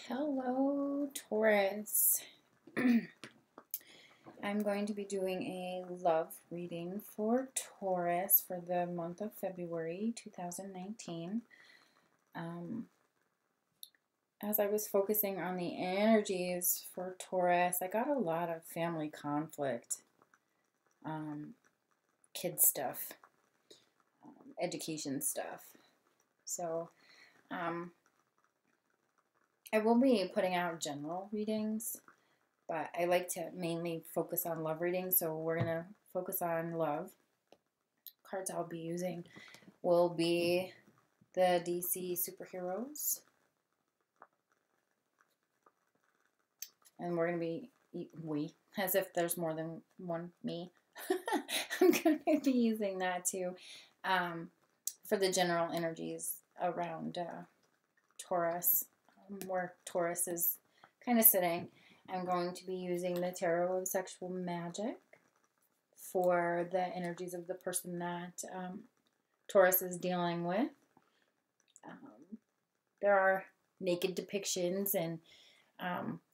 Hello, Taurus. I'm going to be doing a love reading for Taurus for the month of February 2019. As I was focusing on the energies for Taurus, I got a lot of family conflict, kid stuff, education stuff. So, I will be putting out general readings, but I like to mainly focus on love readings, so we're going to focus on love. Cards I'll be using will be the DC superheroes, and we're going to be, as if there's more than one me. I'm going to be using that too for the general energies around Taurus, where Taurus is kind of sitting. I'm going to be using the Tarot of Sexual Magic for the energies of the person that Taurus is dealing with. There are naked depictions and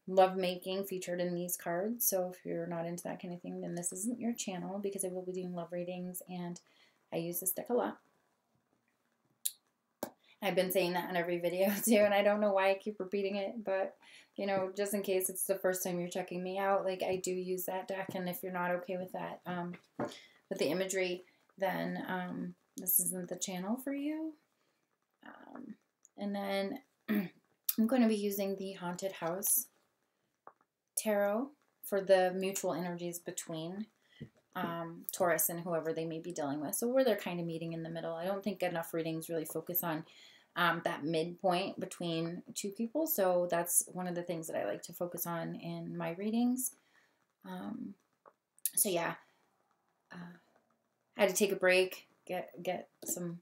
lovemaking featured in these cards. So if you're not into that kind of thing, then this isn't your channel, because I will be doing love readings and I use this deck a lot. I've been saying that in every video too, and I don't know why I keep repeating it, but you know, just in case it's the first time you're checking me out, like, I do use that deck, and if you're not okay with that, with the imagery, then this isn't the channel for you. And then I'm going to be using the Haunted House Tarot for the mutual energies between Taurus and whoever they may be dealing with. So where they're kind of meeting in the middle. I don't think enough readings really focus on that midpoint between two people. So that's one of the things that I like to focus on in my readings. So yeah, I had to take a break, get some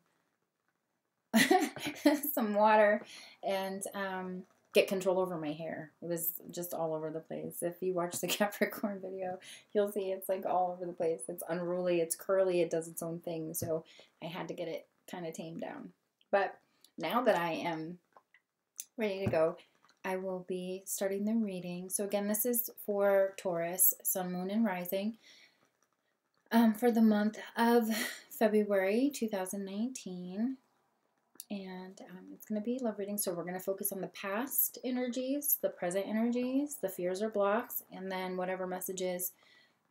some water, and get control over my hair. It was just all over the place. If you watch the Capricorn video, you'll see it's like all over the place. It's unruly, it's curly, it does its own thing. So I had to get it kind of tamed down. But now that I am ready to go, I will be starting the reading. So again, this is for Taurus, Sun, Moon, and Rising, for the month of February 2019. And it's going to be love reading. So we're going to focus on the past energies, the present energies, the fears or blocks, and then whatever messages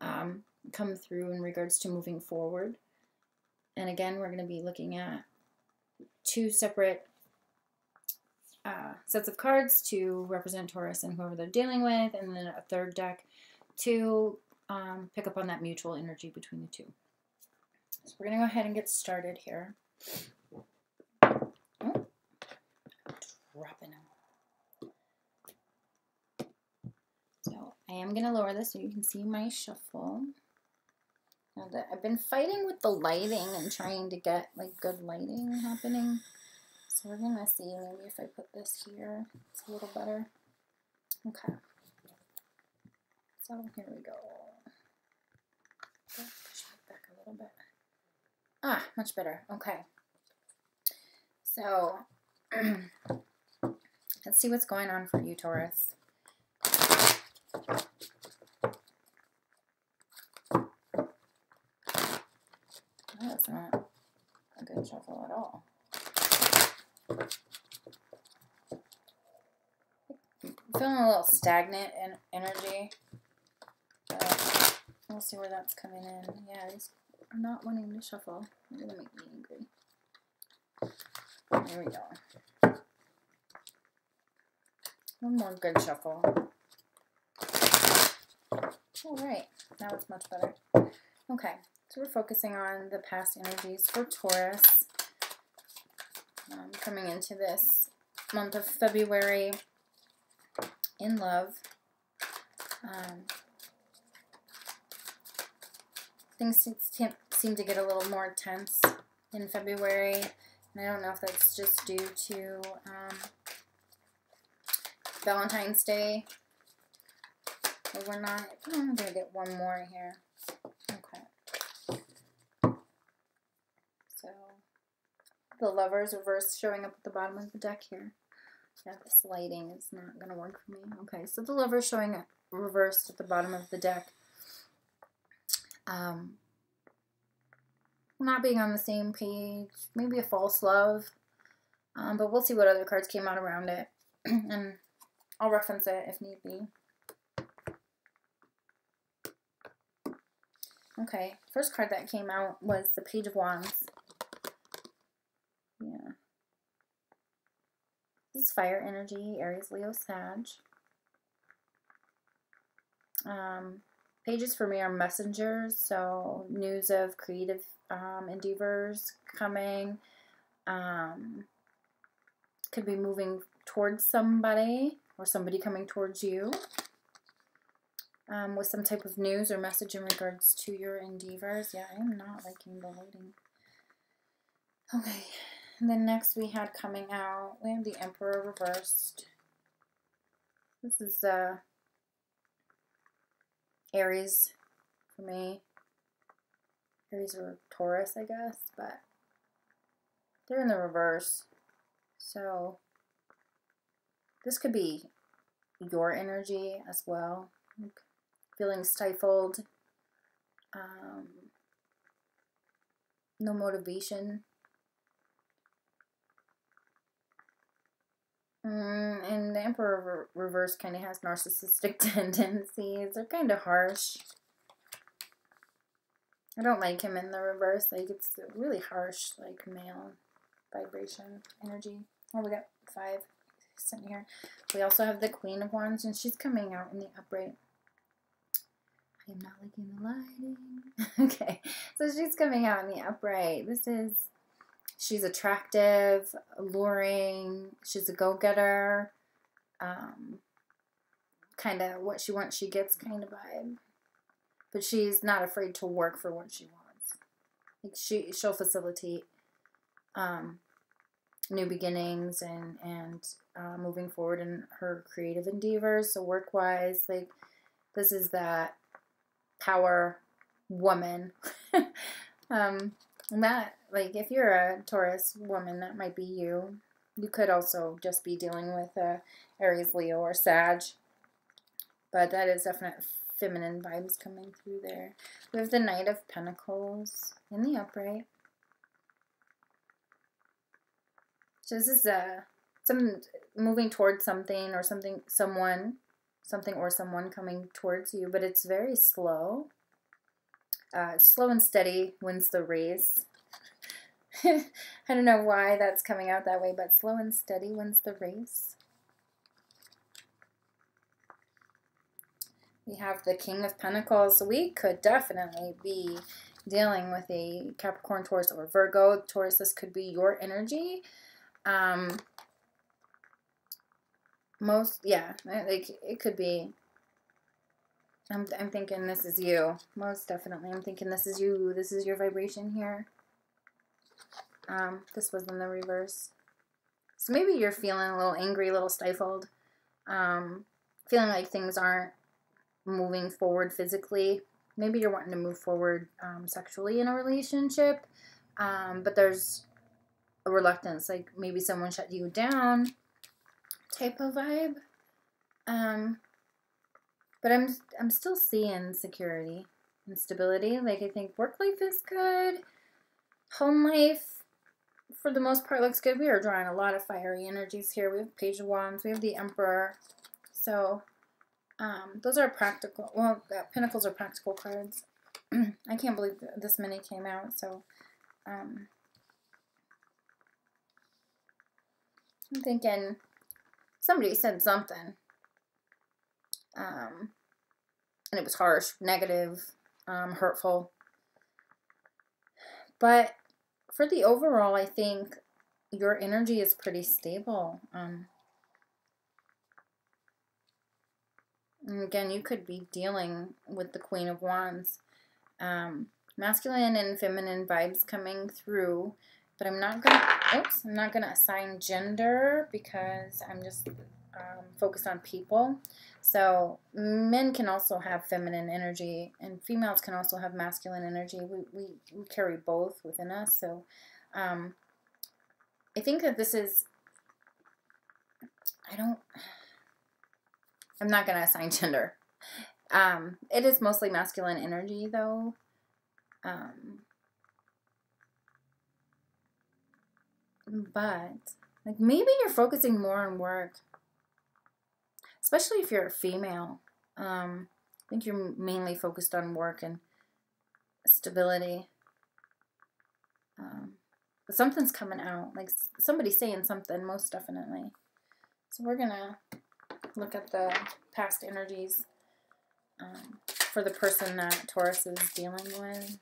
come through in regards to moving forward. And again, we're going to be looking at two separate sets of cards to represent Taurus and whoever they're dealing with, and then a third deck to pick up on that mutual energy between the two. So we're going to go ahead and get started here. Dropping them. So I am going to lower this so you can see my shuffle. Now that I've been fighting with the lighting and trying to get like good lighting happening. So we're going to see, maybe if I put this here, it's a little better. Okay. So here we go. Push it back a little bit. Ah, much better. Okay. So let's see what's going on for you, Taurus. That's not a good shuffle at all. I'm feeling a little stagnant in energy, but we'll see where that's coming in. Yeah, these are not wanting to shuffle. They're going to make me angry. There we go. One more good shuffle. All right, now it's much better. Okay, so we're focusing on the past energies for Taurus. Coming into this month of February in love. Things seem to get a little more tense in February, and I don't know if that's just due to Valentine's Day. But we're not. I'm going to get one more here. Okay. So the Lovers reverse showing up at the bottom of the deck here. Yeah, this lighting is not going to work for me. Okay, so the Lover's showing reversed at the bottom of the deck. Not being on the same page. Maybe a false love. But we'll see what other cards came out around it. And I'll reference it if need be. Okay, first card that came out was the Page of Wands. Yeah. This is fire energy, Aries, Leo, Sag. Pages for me are messengers, so news of creative endeavors coming. Could be moving towards somebody or somebody coming towards you. With some type of news or message in regards to your endeavors. Yeah, I am not liking the lighting. Okay, and then next we had coming out, we have the Emperor reversed. This is Aries for me. Aries or Taurus, I guess, but they're in the reverse. So this could be your energy as well. Like feeling stifled, no motivation. And the Emperor reverse kind of has narcissistic tendencies. They're kind of harsh. I don't like him in the reverse. Like, it's really harsh, like, male vibration energy. Oh, we got 5 sitting here. We also have the Queen of Wands, and she's coming out in the upright. I am not liking the lighting. Okay, so she's coming out in the upright. She's attractive, alluring, she's a go-getter, kind of what she wants, she gets kind of vibe. But she's not afraid to work for what she wants. Like she'll facilitate new beginnings and moving forward in her creative endeavors. So work-wise, like this is that power woman. And that, like, if you're a Taurus woman, that might be you. You could also just be dealing with Aries, Leo, or Sag. But that is definite feminine vibes coming through there. We have the Knight of Pentacles in the upright. So this is some moving towards something or someone coming towards you, but it's very slow. Slow and steady wins the race. I don't know why that's coming out that way, but slow and steady wins the race. We have the King of Pentacles. So we could definitely be dealing with a Capricorn, Taurus, or Virgo. Taurus, this could be your energy. Like it could be. I'm thinking this is you. Most definitely. I'm thinking this is you. This is your vibration here. This was in the reverse. So maybe you're feeling a little angry, a little stifled. Feeling like things aren't moving forward physically. Maybe you're wanting to move forward sexually in a relationship. But there's a reluctance. Like maybe someone shut you down type of vibe. But I'm still seeing security and stability. Like I think work life is good. Home life, for the most part, looks good. We are drawing a lot of fiery energies here. We have Page of Wands. We have the Emperor. So those are practical. Well, Pentacles are practical cards. I can't believe this many came out. So I'm thinking somebody said something. And it was harsh, negative, hurtful. But for the overall, I think your energy is pretty stable. And again, you could be dealing with the Queen of Wands. Masculine and feminine vibes coming through. But I'm not gonna assign gender because I'm just focused on people. So men can also have feminine energy and females can also have masculine energy. We carry both within us. So I think that this is I'm not going to assign gender. It is mostly masculine energy, though. But, like, maybe you're focusing more on work. Especially if you're a female. I think you're mainly focused on work and stability. But something's coming out. Like, somebody's saying something, most definitely. So we're going to look at the past energies for the person that Taurus is dealing with.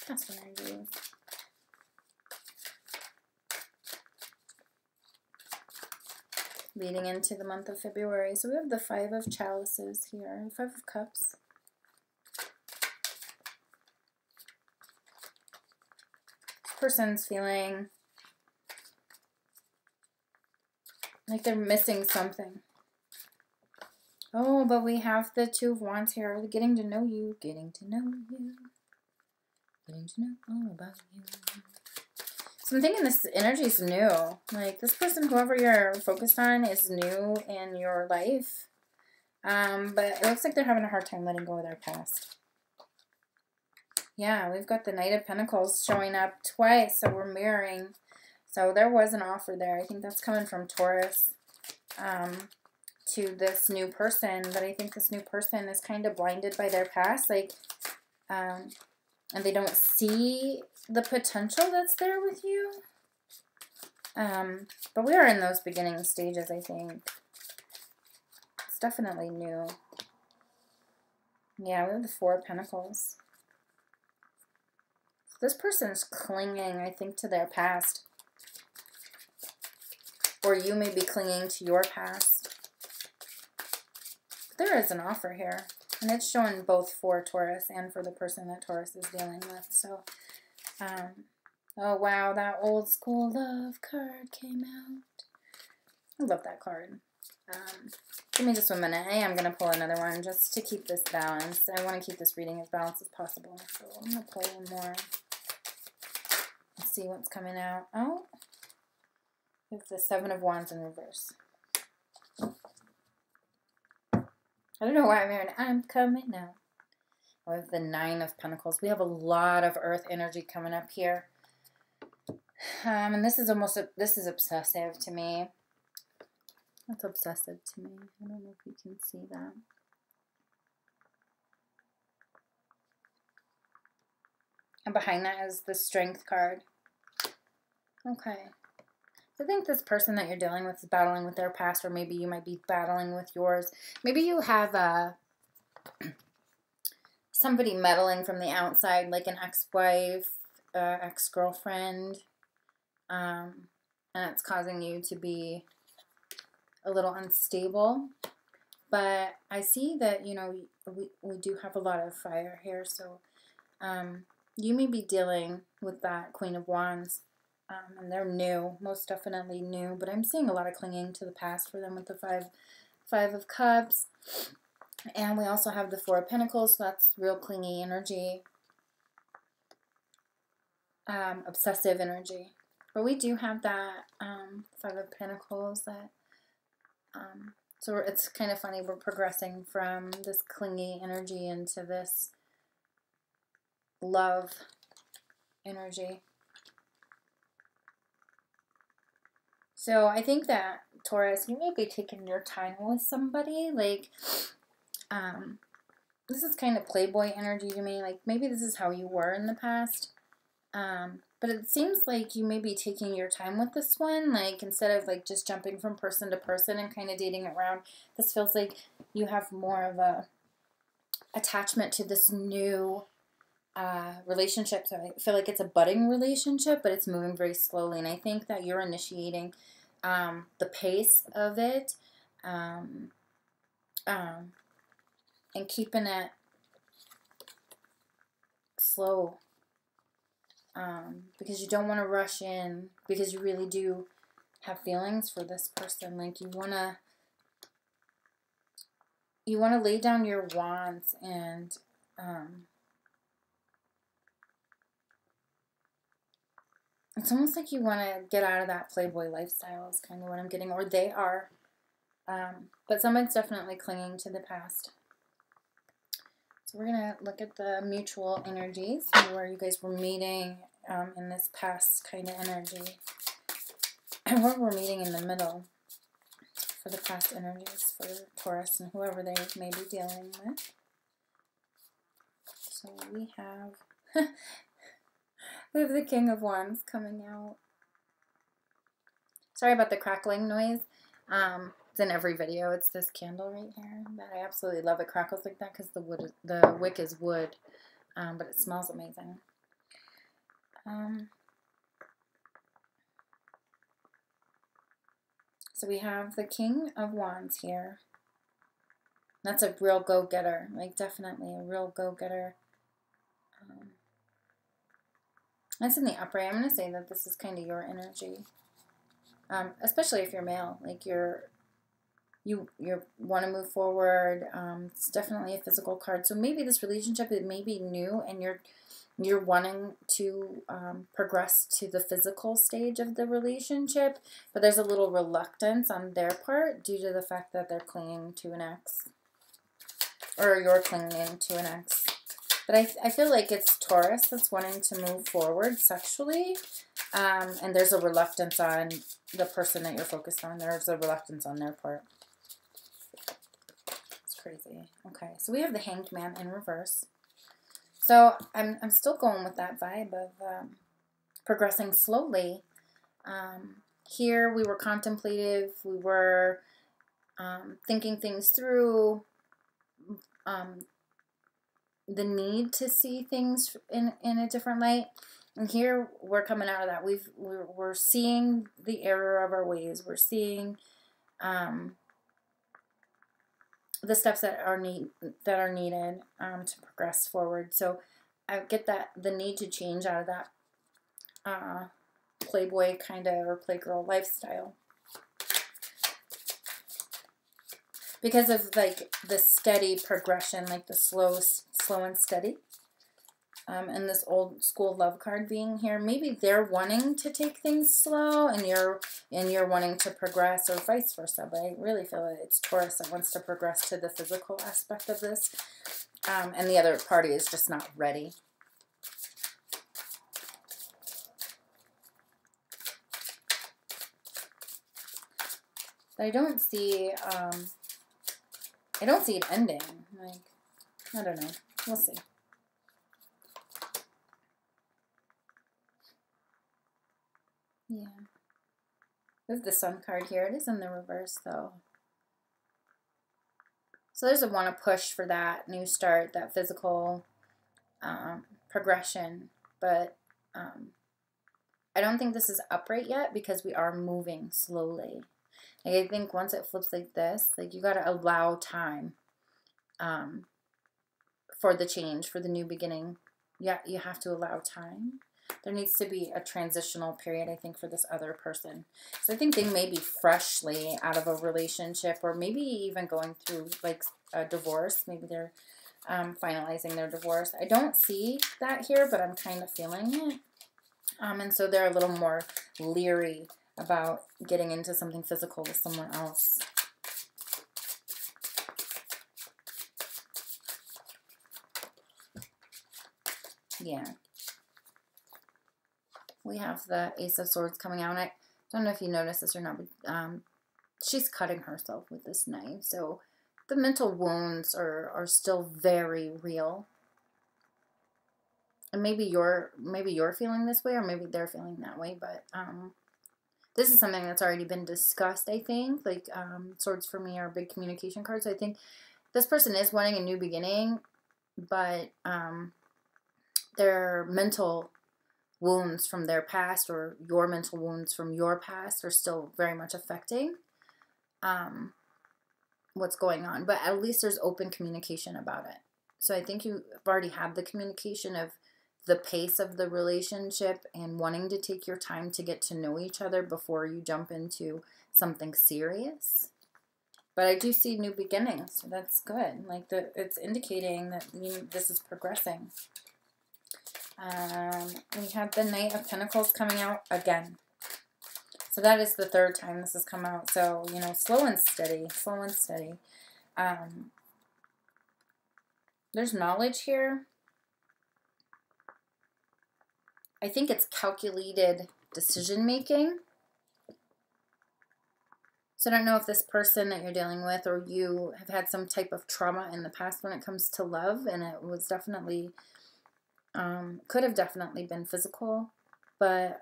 Past energies. Leading into the month of February. So we have the 5 of Chalices here. 5 of Cups. This person's feeling like they're missing something. Oh, but we have the 2 of Wands here. Getting to know you. Getting to know you. Getting to know all about you. So I'm thinking this energy is new. Like, this person, whoever you're focused on, is new in your life. But it looks like they're having a hard time letting go of their past. Yeah, we've got the Knight of Pentacles showing up twice, so we're mirroring. So there was an offer there. I think that's coming from Taurus to this new person. But I think this new person is kind of blinded by their past. Like, and they don't see the potential that's there with you. But we are in those beginning stages, I think. It's definitely new. Yeah, we have the 4 of Pentacles. This person's clinging, I think, to their past. Or you may be clinging to your past. But there is an offer here. And it's showing both for Taurus and for the person that Taurus is dealing with. So, oh wow, that old school love card came out. I love that card. Give me just 1 minute. I am going to pull another one just to keep this balanced. I want to keep this reading as balanced as possible. So I'm going to pull one more. Let's see what's coming out. Oh, it's the 7 of Wands in reverse. I don't know why I'm hearing I'm coming now. We have the 9 of Pentacles. We have a lot of earth energy coming up here. And this is this is obsessive to me. That's obsessive to me. I don't know if you can see that. And behind that is the Strength card. Okay. So I think this person that you're dealing with is battling with their past, or maybe you might be battling with yours. Maybe you have somebody meddling from the outside, like an ex-wife, ex-girlfriend, and it's causing you to be a little unstable. But I see that, you know, we do have a lot of fire here, so you may be dealing with that Queen of Wands. And they're new, most definitely new. But I'm seeing a lot of clinging to the past for them with the 5 of Cups. And we also have the 4 of Pentacles, so that's real clingy energy. Obsessive energy. But we do have that 5 of Pentacles. That so it's kind of funny. We're progressing from this clingy energy into this love energy. So I think that, Taurus, you may be taking your time with somebody. Like, this is kind of Playboy energy to me. Like, maybe this is how you were in the past. But it seems like you may be taking your time with this one. Like, instead of, like, just jumping from person to person and kind of dating around, this feels like you have more of a attachment to this new relationship. So I feel like it's a budding relationship, but it's moving very slowly. And I think that you're initiating the pace of it and keeping it slow because you don't want to rush in, because you really do have feelings for this person. Like, you want to lay down your wands and it's almost like you want to get out of that Playboy lifestyle is kind of what I'm getting. Or they are. But someone's definitely clinging to the past. So we're going to look at the mutual energies, where you guys were meeting in this past kind of energy. And where we're meeting in the middle for the past energies for Taurus and whoever they may be dealing with. So we have the King of Wands coming out. Sorry about the crackling noise. It's in every video. It's this candle right here that I absolutely love. It crackles like that because the wick is wood, but it smells amazing. So we have the King of Wands here. That's a real go-getter, like definitely a real go-getter. That's in the upright. I'm going to say that this is kind of your energy, especially if you're male. Like you want to move forward. It's definitely a physical card. So maybe this relationship, it may be new, and you're wanting to progress to the physical stage of the relationship, but there's a little reluctance on their part due to the fact that they're clinging to an ex, or you're clinging to an ex. But I feel like it's Taurus that's wanting to move forward sexually, and there's a reluctance on the person that you're focused on. There's a reluctance on their part. It's crazy. Okay, so we have the Hanged Man in reverse. So I'm still going with that vibe of progressing slowly. Here we were contemplative. We were thinking things through. The need to see things in a different light. And here we're coming out of that. We're seeing the error of our ways. We're seeing the steps that are needed to progress forward. So I get that the need to change out of that playboy kind of, or playgirl lifestyle, because of like the steady progression, like the slow and steady. And this old school love card being here, maybe they're wanting to take things slow, and you're wanting to progress, or vice versa. But I really feel that it's Taurus that wants to progress to the physical aspect of this, and the other party is just not ready. But I don't see it ending. Like, I don't know. We'll see. Yeah. We have the Sun card here. It is in the reverse, though. So there's a want to push for that new start, that physical progression. But I don't think this is upright yet, because we are moving slowly. Like, I think once it flips like this, like, you got to allow time for the change, for the new beginning. Yeah, you have to allow time. There needs to be a transitional period, I think, for this other person. So I think they may be freshly out of a relationship, or maybe even going through like a divorce. Maybe they're finalizing their divorce. I don't see that here, but I'm kind of feeling it. And so they're a little more leery about getting into something physical with someone else. Yeah. We have the Ace of Swords coming out. I don't know if you noticed this or not, but she's cutting herself with this knife. So the mental wounds are still very real. And maybe you're feeling this way, or maybe they're feeling that way. But this is something that's already been discussed, I think. Like, swords for me are big communication cards. So I think this person is wanting a new beginning, but their mental wounds from their past, or your mental wounds from your past, are still very much affecting what's going on. But at least there's open communication about it. So I think you've already had the communication of the pace of the relationship and wanting to take your time to get to know each other before you jump into something serious. But I do see new beginnings, so that's good. Like, it's indicating that this is progressing. We have the Knight of Pentacles coming out again. So that is the third time this has come out. So, you know, slow and steady, slow and steady. There's knowledge here. I think it's calculated decision making. So I don't know if this person that you're dealing with or you have had some type of trauma in the past when it comes to love, and it was definitely, could have definitely been physical, but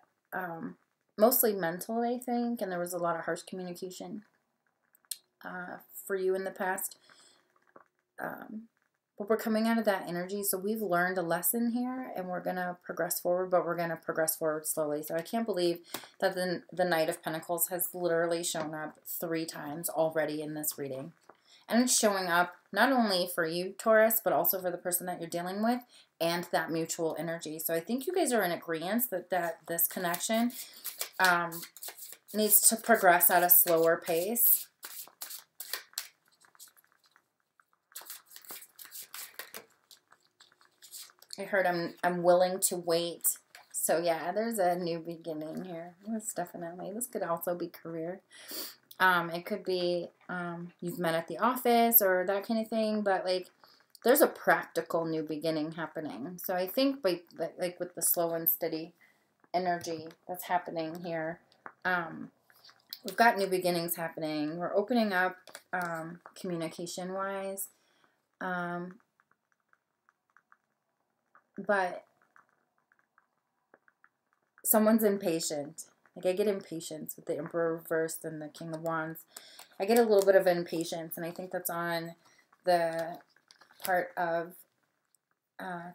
mostly mental, I think, and there was a lot of harsh communication for you in the past. But we're coming out of that energy, so we've learned a lesson here, and we're going to progress forward, but we're going to progress forward slowly. So I can't believe that the Knight of Pentacles has literally shown up 3 times already in this reading. And it's showing up not only for you, Taurus, but also for the person that you're dealing with and that mutual energy. So I think you guys are in agreement that this connection needs to progress at a slower pace. I heard I'm willing to wait. So yeah, there's a new beginning here. Yes, definitely. This could also be career. It could be you've met at the office or that kind of thing, but like there's a practical new beginning happening. So I think like with the slow and steady energy that's happening here, we've got new beginnings happening. We're opening up communication-wise. But someone's impatient. Like I get impatience with the Emperor reversed and the King of Wands. I get a little bit of impatience, and I think that's on the part of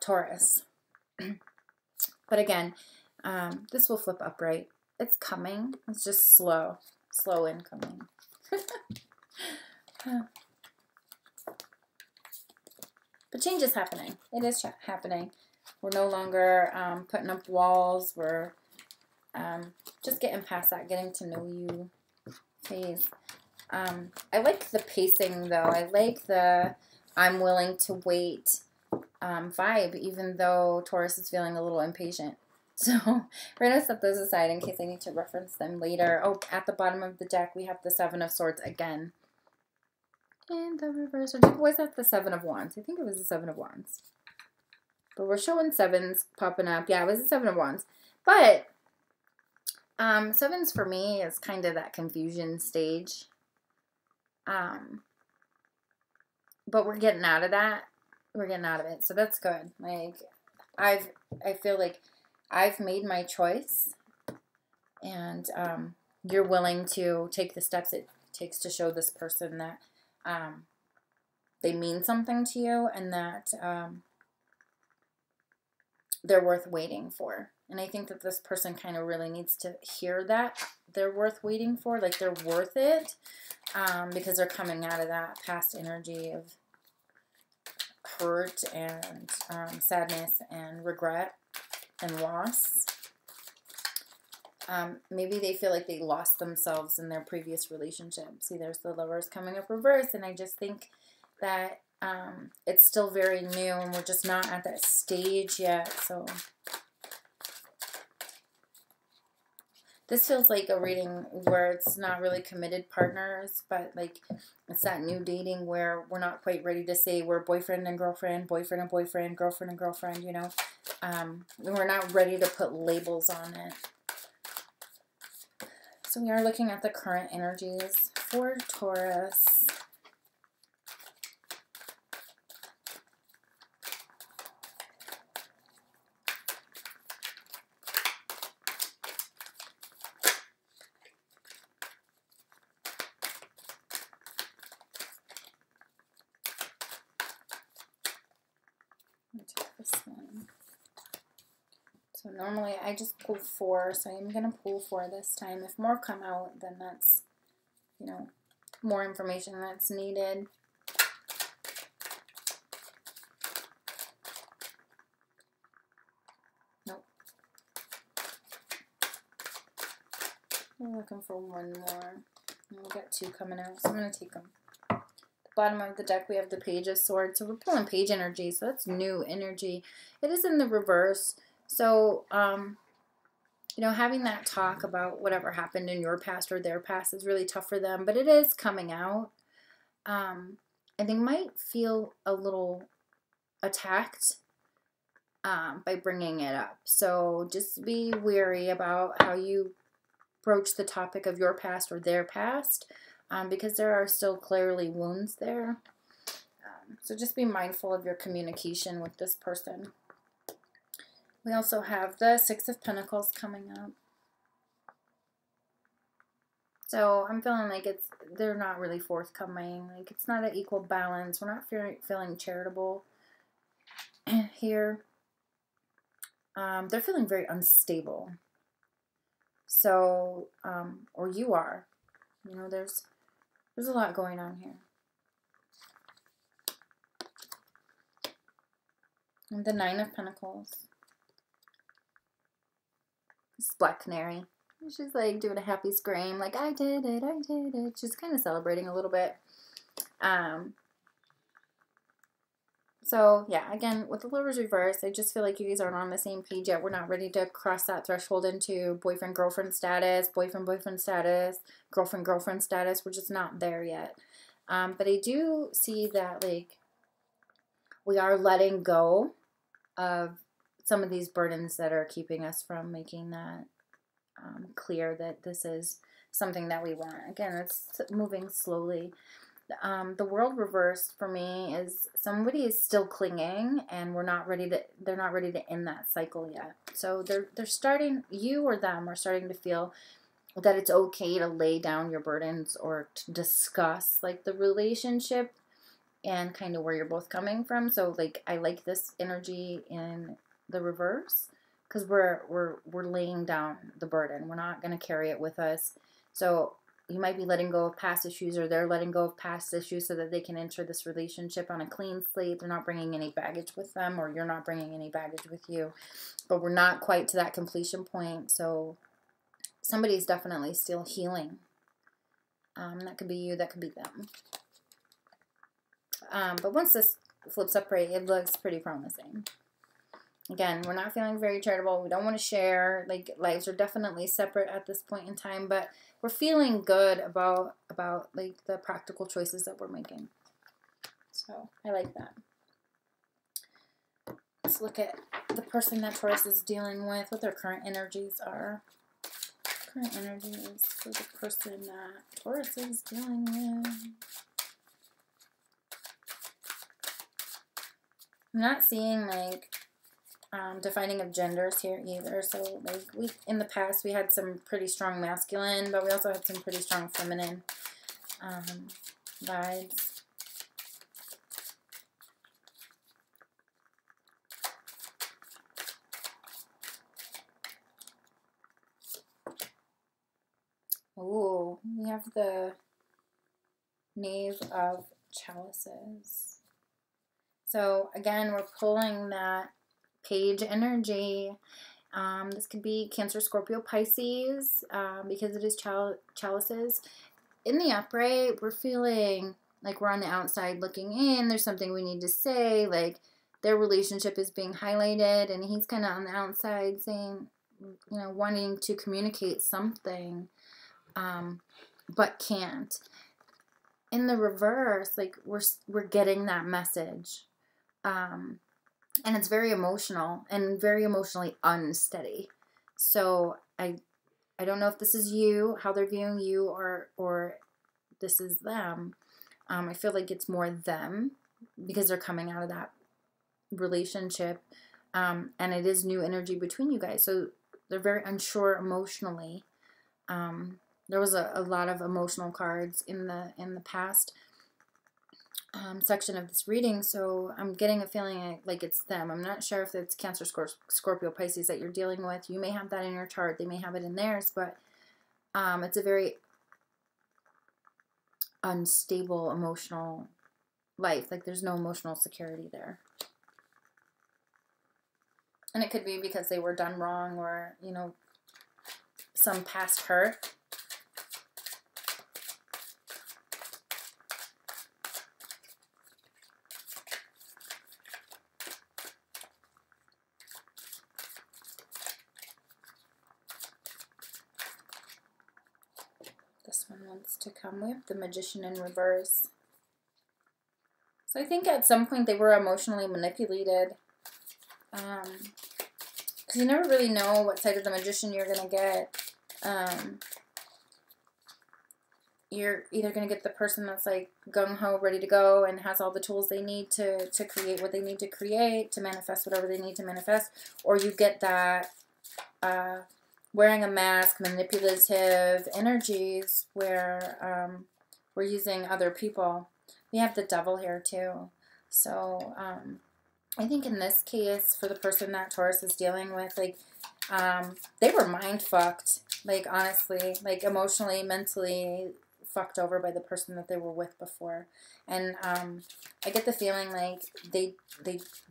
Taurus. But again, this will flip upright. It's coming. It's just slow incoming. But change is happening. It is happening. We're no longer putting up walls. We're just getting past that, getting to know you phase. I like the pacing, though. I like the I'm willing to wait vibe, even though Taurus is feeling a little impatient. So we're going to set those aside in case I need to reference them later. Oh, at the bottom of the deck, we have the 7 of Swords again. In the reverse, or was that the 7 of Wands? I think it was the 7 of Wands. But we're showing 7s popping up. Yeah, it was the 7 of Wands. But 7s for me is kind of that confusion stage. But we're getting out of that. We're getting out of it. So that's good. Like I feel like I've made my choice. And you're willing to take the steps it takes to show this person that they mean something to you and that they're worth waiting for. And I think that this person kind of really needs to hear that they're worth waiting for, like they're worth it, because they're coming out of that past energy of hurt and sadness and regret and loss. Maybe they feel like they lost themselves in their previous relationship. See, there's the Lovers coming up reverse, and I just think that it's still very new, and we're just not at that stage yet. So this feels like a reading where it's not really committed partners, but like it's that new dating where we're not quite ready to say we're boyfriend and girlfriend, boyfriend and boyfriend, girlfriend and girlfriend, you know. We're not ready to put labels on it. So we are looking at the current energies for Taurus. This one. So normally I just pull 4, so I'm going to pull 4 this time. If more come out, then that's, you know, more information that's needed. Nope. I'm looking for one more. We've got 2 coming out, so I'm going to take them. Bottom of the deck we have the Page of Swords, so we're pulling page energy, so that's new energy. It is in the reverse, so you know, having that talk about whatever happened in your past or their past is really tough for them, but it is coming out. And they might feel a little attacked by bringing it up. So just be wary about how you broach the topic of your past or their past, because there are still clearly wounds there. So just be mindful of your communication with this person. We also have the Six of Pentacles coming up. So I'm feeling like they're not really forthcoming. Like it's not an equal balance. We're not feeling charitable here. They're feeling very unstable. So, or you are. You know, there's a lot going on here. And the Nine of Pentacles. This Black Canary. She's like doing a happy scream, like, I did it, I did it. She's kind of celebrating a little bit. So, yeah, again, with the Lovers reverse, I just feel like you guys aren't on the same page yet. We're not ready to cross that threshold into boyfriend-girlfriend status, boyfriend-boyfriend status, girlfriend-girlfriend status. We're just not there yet. But I do see that, like, we are letting go of some of these burdens that are keeping us from making that clear that this is something that we want. Again, it's moving slowly. The World reverse for me is somebody is still clinging, and they're not ready to end that cycle yet. So they're starting, you or them are starting to feel that it's okay to lay down your burdens or to discuss like the relationship and kind of where you're both coming from. So like I like this energy in the reverse, because we're laying down the burden. We're not going to carry it with us. So you might be letting go of past issues, or they're letting go of past issues so that they can enter this relationship on a clean slate. They're not bringing any baggage with them, or you're not bringing any baggage with you. But we're not quite to that completion point. So somebody's definitely still healing. That could be you, that could be them. But once this flips upright, it looks pretty promising. Again, we're not feeling very charitable. We don't want to share. Like, lives are definitely separate at this point in time, but we're feeling good about like the practical choices that we're making. So I like that. Let's look at the person that Taurus is dealing with, what their current energies are. Current energies for the person that Taurus is dealing with. I'm not seeing like defining of genders here either. So like in the past we had some pretty strong masculine, but we also had some pretty strong feminine vibes. Ooh, we have the Knave of Chalices. So again, we're pulling that page energy. This could be Cancer, Scorpio, Pisces, because it is chalices. In the upright, we're feeling like we're on the outside looking in. There's something we need to say, like their relationship is being highlighted, and he's kind of on the outside saying, you know, wanting to communicate something, but can't. In the reverse, like we're getting that message. And it's very emotional and very emotionally unsteady. So I don't know if this is you, how they're viewing you, or this is them. I feel like it's more them because they're coming out of that relationship. And it is new energy between you guys. So they're very unsure emotionally. There was a lot of emotional cards in the past section of this reading, so I'm getting a feeling like it's them. I'm not sure if it's Cancer, Scorpio, Pisces that you're dealing with. You may have that in your chart. They may have it in theirs, but it's a very unstable emotional life. Like there's no emotional security there. And it could be because they were done wrong, or, you know, some past hurt. one wants to come. We have the Magician in reverse. So I think at some point they were emotionally manipulated. Because you never really know what side of the Magician you're going to get. You're either going to get the person that's like gung-ho, ready to go, and has all the tools they need to create what they need to create, to manifest whatever they need to manifest. Or you get that wearing a mask, manipulative energies where we're using other people. We have the Devil here too. So I think in this case, for the person that Taurus is dealing with, like, they were mind fucked. Like, honestly, like emotionally, mentally fucked over by the person that they were with before. And I get the feeling like they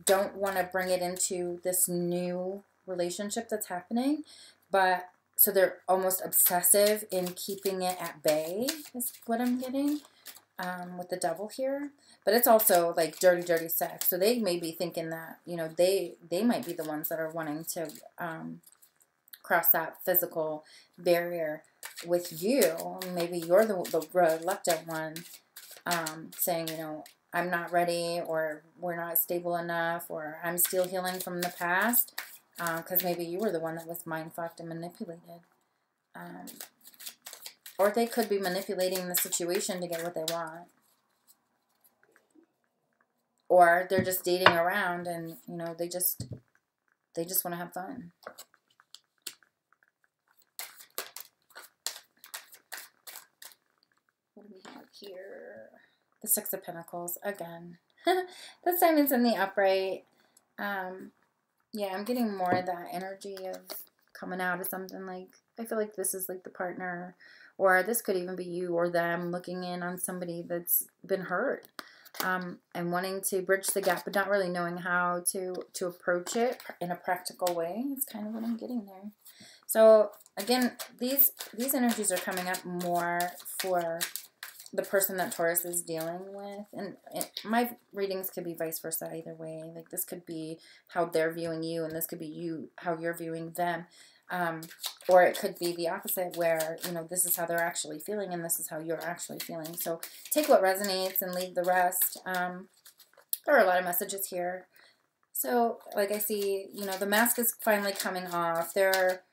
don't want to bring it into this new relationship that's happening, but so they're almost obsessive in keeping it at bay, is what I'm getting with the Devil here. But it's also like dirty, dirty sex. So they may be thinking that, you know, they might be the ones that are wanting to cross that physical barrier with you. Maybe you're the reluctant one, saying, you know, I'm not ready, or we're not stable enough, or I'm still healing from the past, because maybe you were the one that was mind-fucked and manipulated. Or they could be manipulating the situation to get what they want. Or they're just dating around and, you know, they just want to have fun. What do we have here? The Six of Pentacles again. This time it's in the upright. Yeah, I'm getting more of that energy of coming out of something. Like, I feel like this is like the partner, or this could even be you or them looking in on somebody that's been hurt, and wanting to bridge the gap, but not really knowing how to approach it in a practical way. It's kind of what I'm getting there. So again, these energies are coming up more for the person that Taurus is dealing with. And my readings could be vice versa either way. Like, this could be how they're viewing you, and this could be you, how you're viewing them. Or it could be the opposite, where, you know, this is how they're actually feeling and this is how you're actually feeling. So take what resonates and leave the rest. There are a lot of messages here. So, like, I see, you know, the mask is finally coming off. They're,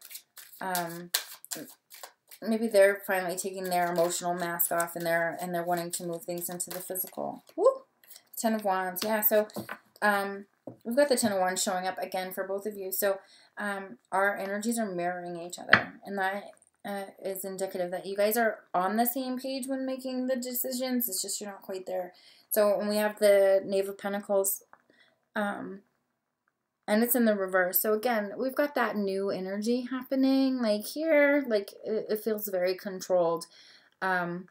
maybe they're finally taking their emotional mask off, and they're wanting to move things into the physical. Woo! Ten of Wands. Yeah, so we've got the Ten of Wands showing up again for both of you. So our energies are mirroring each other, and that is indicative that you guys are on the same page when making the decisions. It's just you're not quite there. So when we have the Knave of Pentacles, and it's in the reverse. So again, we've got that new energy happening. Like here, like it feels very controlled. And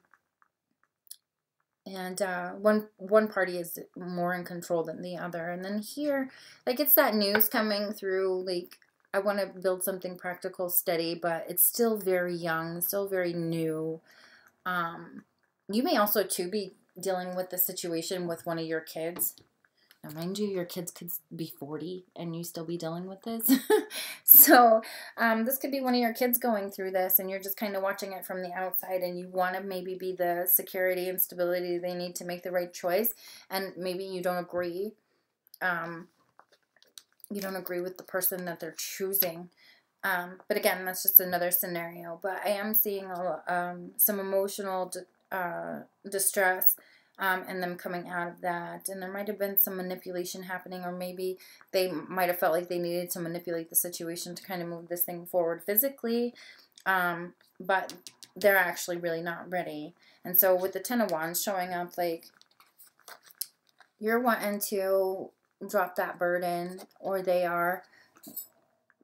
one party is more in control than the other. And then here, like, it's that news coming through. Like, I want to build something practical, steady, but it's still very young, still very new. You may also too be dealing with the situation with one of your kids. Now, mind you, your kids could be 40 and you still be dealing with this. So this could be one of your kids going through this, and you're just kind of watching it from the outside, and you want to maybe be the security and stability they need to make the right choice. And maybe you don't agree. You don't agree with the person that they're choosing. But again, that's just another scenario. But I am seeing some emotional distress, and them coming out of that. And there might have been some manipulation happening, or maybe they might have felt like they needed to manipulate the situation to kind of move this thing forward physically. But they're actually really not ready. And so with the Ten of Wands showing up, like, you're wanting to drop that burden, or they are.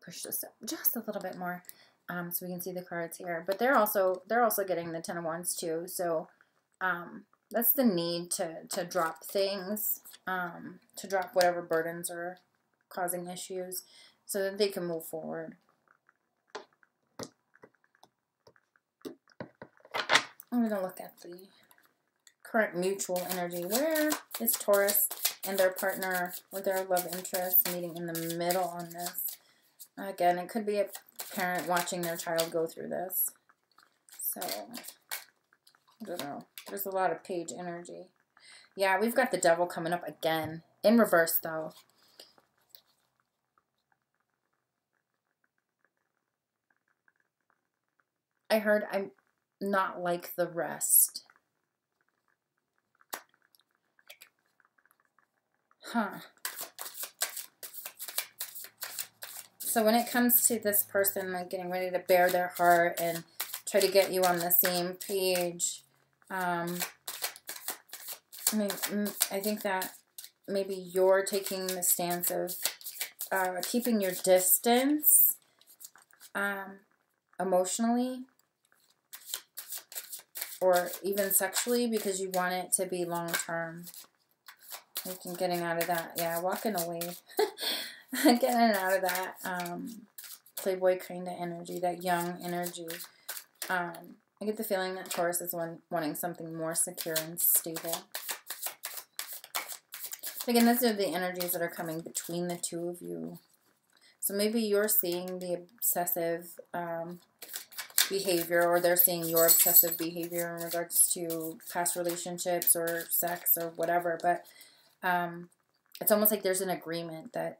Push this up just a little bit more, so we can see the cards here. But they're also getting the Ten of Wands too. So that's the need to drop things, to drop whatever burdens are causing issues, so that they can move forward. I'm going to look at the current mutual energy. Where is Taurus and their partner or their love interest meeting in the middle on this? Again, it could be a parent watching their child go through this. So I don't know. There's a lot of page energy. Yeah, we've got the devil coming up again. In reverse, though. I heard I'm not like the rest. Huh. So when it comes to this person, like getting ready to bare their heart and try to get you on the same page, I mean, I think that maybe you're taking the stance of keeping your distance emotionally or even sexually because you want it to be long-term. Like getting out of that, yeah, walking away. Getting out of that playboy kind of energy, that young energy. I get the feeling that Taurus is wanting something more secure and stable. Again, those are the energies that are coming between the two of you. So maybe you're seeing the obsessive behavior, or they're seeing your obsessive behavior in regards to past relationships or sex or whatever. But it's almost like there's an agreement that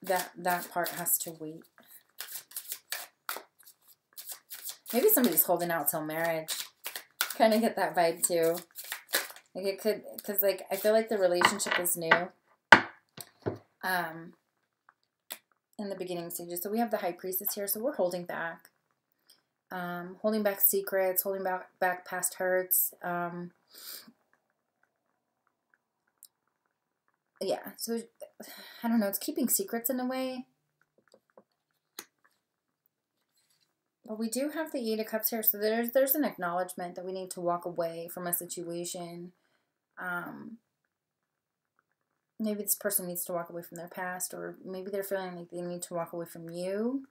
that part has to wait. Maybe somebody's holding out till marriage. Kind of get that vibe too. Like it could, because like I feel like the relationship is new. In the beginning stages. So we have the High Priestess here, so we're holding back. Holding back secrets, holding back past hurts. Yeah, so I don't know, it's keeping secrets in a way. But we do have the Eight of Cups here, so there's an acknowledgement that we need to walk away from a situation. Maybe this person needs to walk away from their past, or maybe they're feeling like they need to walk away from you.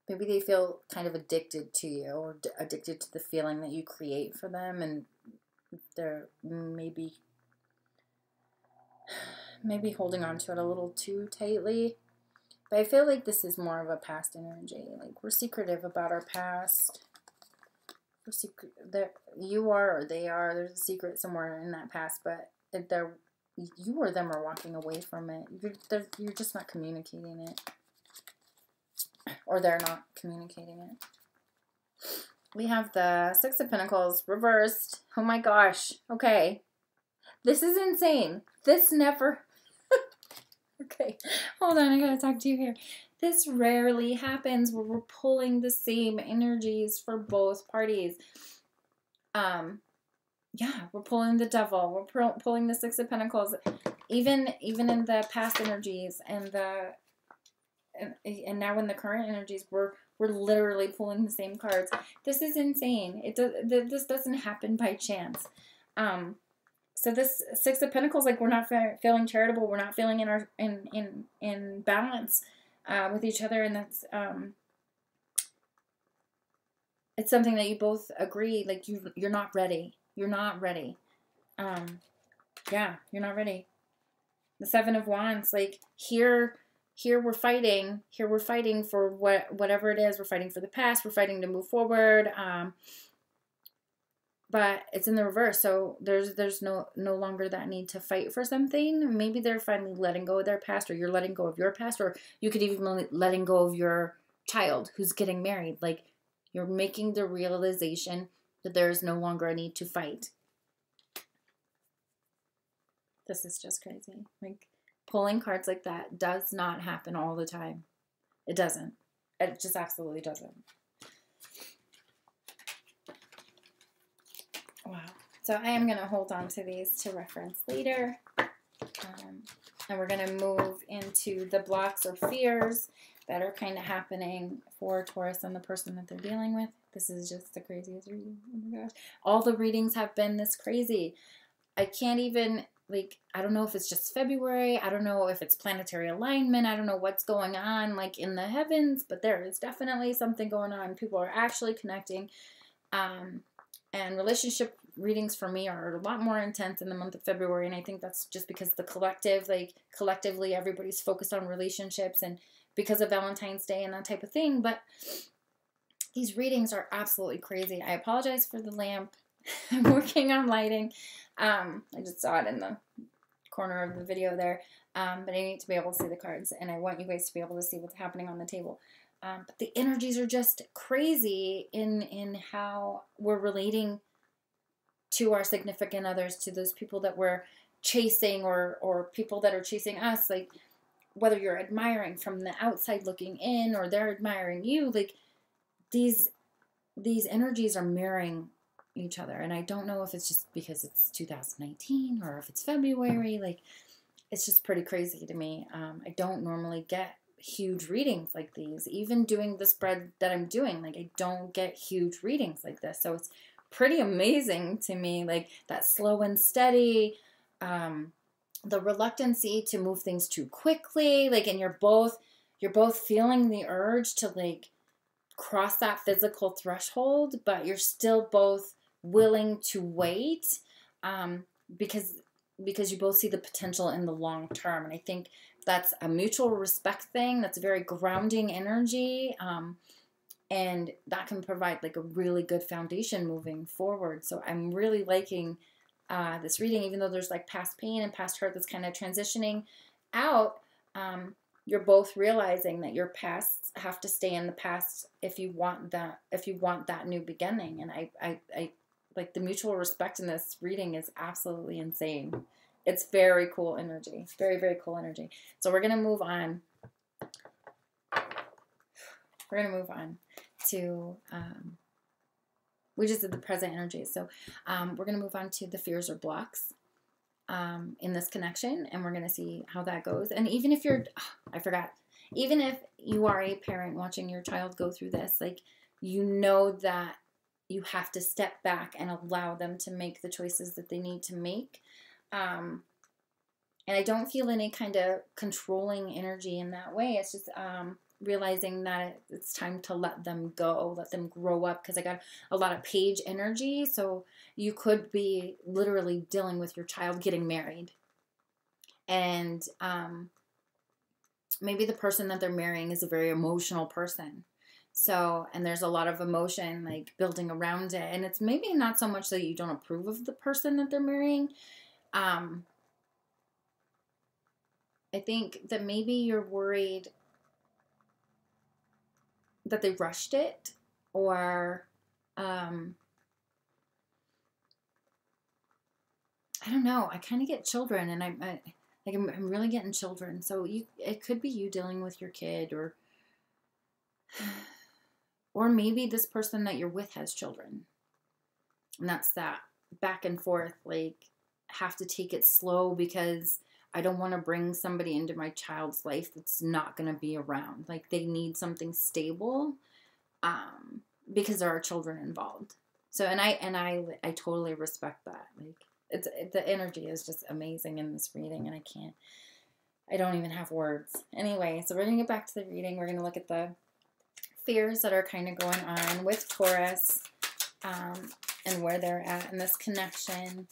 Maybe they feel kind of addicted to you, or addicted to the feeling that you create for them, and they're maybe holding on to it a little too tightly. But I feel like this is more of a past energy. Like we're secretive about our past. We're secret that you are or they are. There's a secret somewhere in that past, but you or them are walking away from it. You're just not communicating it, or they're not communicating it. We have the Six of Pentacles reversed. Oh my gosh. Okay, this is insane. This never. Okay, hold on, I gotta talk to you here. This rarely happens where we're pulling the same energies for both parties. Yeah, we're pulling the devil. We're pulling the Six of Pentacles. Even in the past energies and now in the current energies, we're literally pulling the same cards. This is insane. This doesn't happen by chance. So this Six of Pentacles, like we're not feeling charitable, we're not feeling in balance with each other, and that's it's something that you both agree, like you're not ready. You're not ready. Yeah, you're not ready. The Seven of Wands, like here we're fighting. Here we're fighting for whatever it is. We're fighting for the past. We're fighting to move forward. But it's in the reverse, so there's no longer that need to fight for something. Maybe they're finally letting go of their past, or you're letting go of your past, or you could even be letting go of your child who's getting married. Like you're making the realization that there is no longer a need to fight. This is just crazy. Like pulling cards like that does not happen all the time. It doesn't. It just absolutely doesn't. Wow. So I am going to hold on to these to reference later. And we're going to move into the blocks or fears that are kind of happening for Taurus and the person that they're dealing with. This is just the craziest reading. Oh my gosh. All the readings have been this crazy. I can't even, like, I don't know if it's just February. I don't know if it's planetary alignment. I don't know what's going on, like, in the heavens. But there is definitely something going on. People are actually connecting. And relationship readings for me are a lot more intense in the month of February. And I think that's just because the collective, like collectively, everybody's focused on relationships and because of Valentine's Day and that type of thing. But These readings are absolutely crazy. I apologize for the lamp. I'm working on lighting. I just saw it in the corner of the video there. But I need to be able to see the cards, and I want you guys to be able to see what's happening on the table. But the energies are just crazy in how we're relating to our significant others, to those people that we're chasing, or people that are chasing us. Like, whether you're admiring from the outside looking in, or they're admiring you, like, these energies are mirroring each other. And I don't know if it's just because it's 2019 or if it's February. Like, it's just pretty crazy to me. I don't normally get huge readings like these. Even doing the spread that I'm doing, like, I don't get huge readings like this. So it's pretty amazing to me, like, that slow and steady, the reluctancy to move things too quickly, like, and you're both feeling the urge to, like, cross that physical threshold, but you're still both willing to wait, because you both see the potential in the long term. And I think that's a mutual respect thing. That's a very grounding energy. And that can provide, like, a really good foundation moving forward. So I'm really liking this reading, even though there's, like, past pain and past hurt that's kind of transitioning out. You're both realizing that your pasts have to stay in the past if you want that new beginning. And I like, the mutual respect in this reading is absolutely insane. It's very cool energy. Very, very cool energy. So we're going to move on. We're going to move on to, we just did the present energy. So we're going to move on to the fears or blocks in this connection. And we're going to see how that goes. And even if you're, I forgot, even if you are a parent watching your child go through this, like, you know that you have to step back and allow them to make the choices that they need to make. And I don't feel any kind of controlling energy in that way. It's just realizing that it's time to let them go, let them grow up, because I got a lot of page energy. So you could be literally dealing with your child getting married. And maybe the person that they're marrying is a very emotional person. So, and there's a lot of emotion, like, building around it. And it's maybe not so much that you don't approve of the person that they're marrying. I think that maybe you're worried that they rushed it, or I don't know. I kind of get children, and I'm really getting children. So it could be you dealing with your kid, or maybe this person that you're with has children. And that's that back and forth, like, have to take it slow because I don't want to bring somebody into my child's life that's not going to be around. Like, they need something stable because there are children involved. So, and I totally respect that. Like, the energy is just amazing in this reading, and I don't even have words. Anyway, so we're going to get back to the reading. We're going to look at the fears that are kind of going on with Taurus, and where they're at in this connection.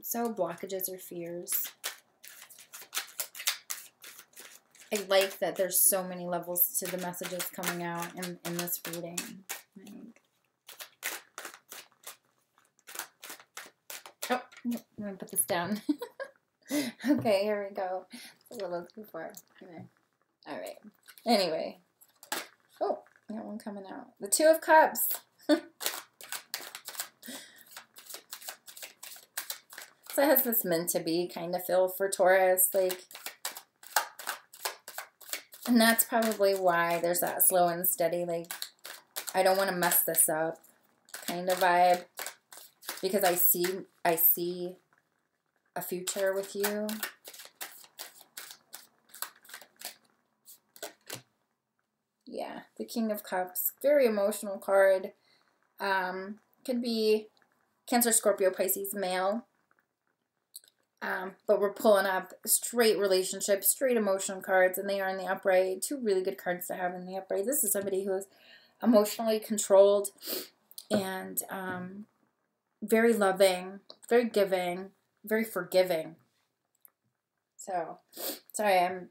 So blockages or fears. I like that there's so many levels to the messages coming out in this reading. Oh, I'm going to put this down. Okay, here we go. A little too far. All right. Anyway. Oh, got one coming out. The Two of Cups. So it has this meant to be kind of feel for Taurus, like, and that's probably why there's that slow and steady, like, I don't want to mess this up kind of vibe, because I see a future with you. Yeah, the King of Cups, very emotional card. Could be Cancer, Scorpio, Pisces, male. But we're pulling up straight relationships, straight emotion cards, and they are in the upright. Two really good cards to have in the upright. This is somebody who is emotionally controlled and very loving, very giving, very forgiving. So, sorry, I'm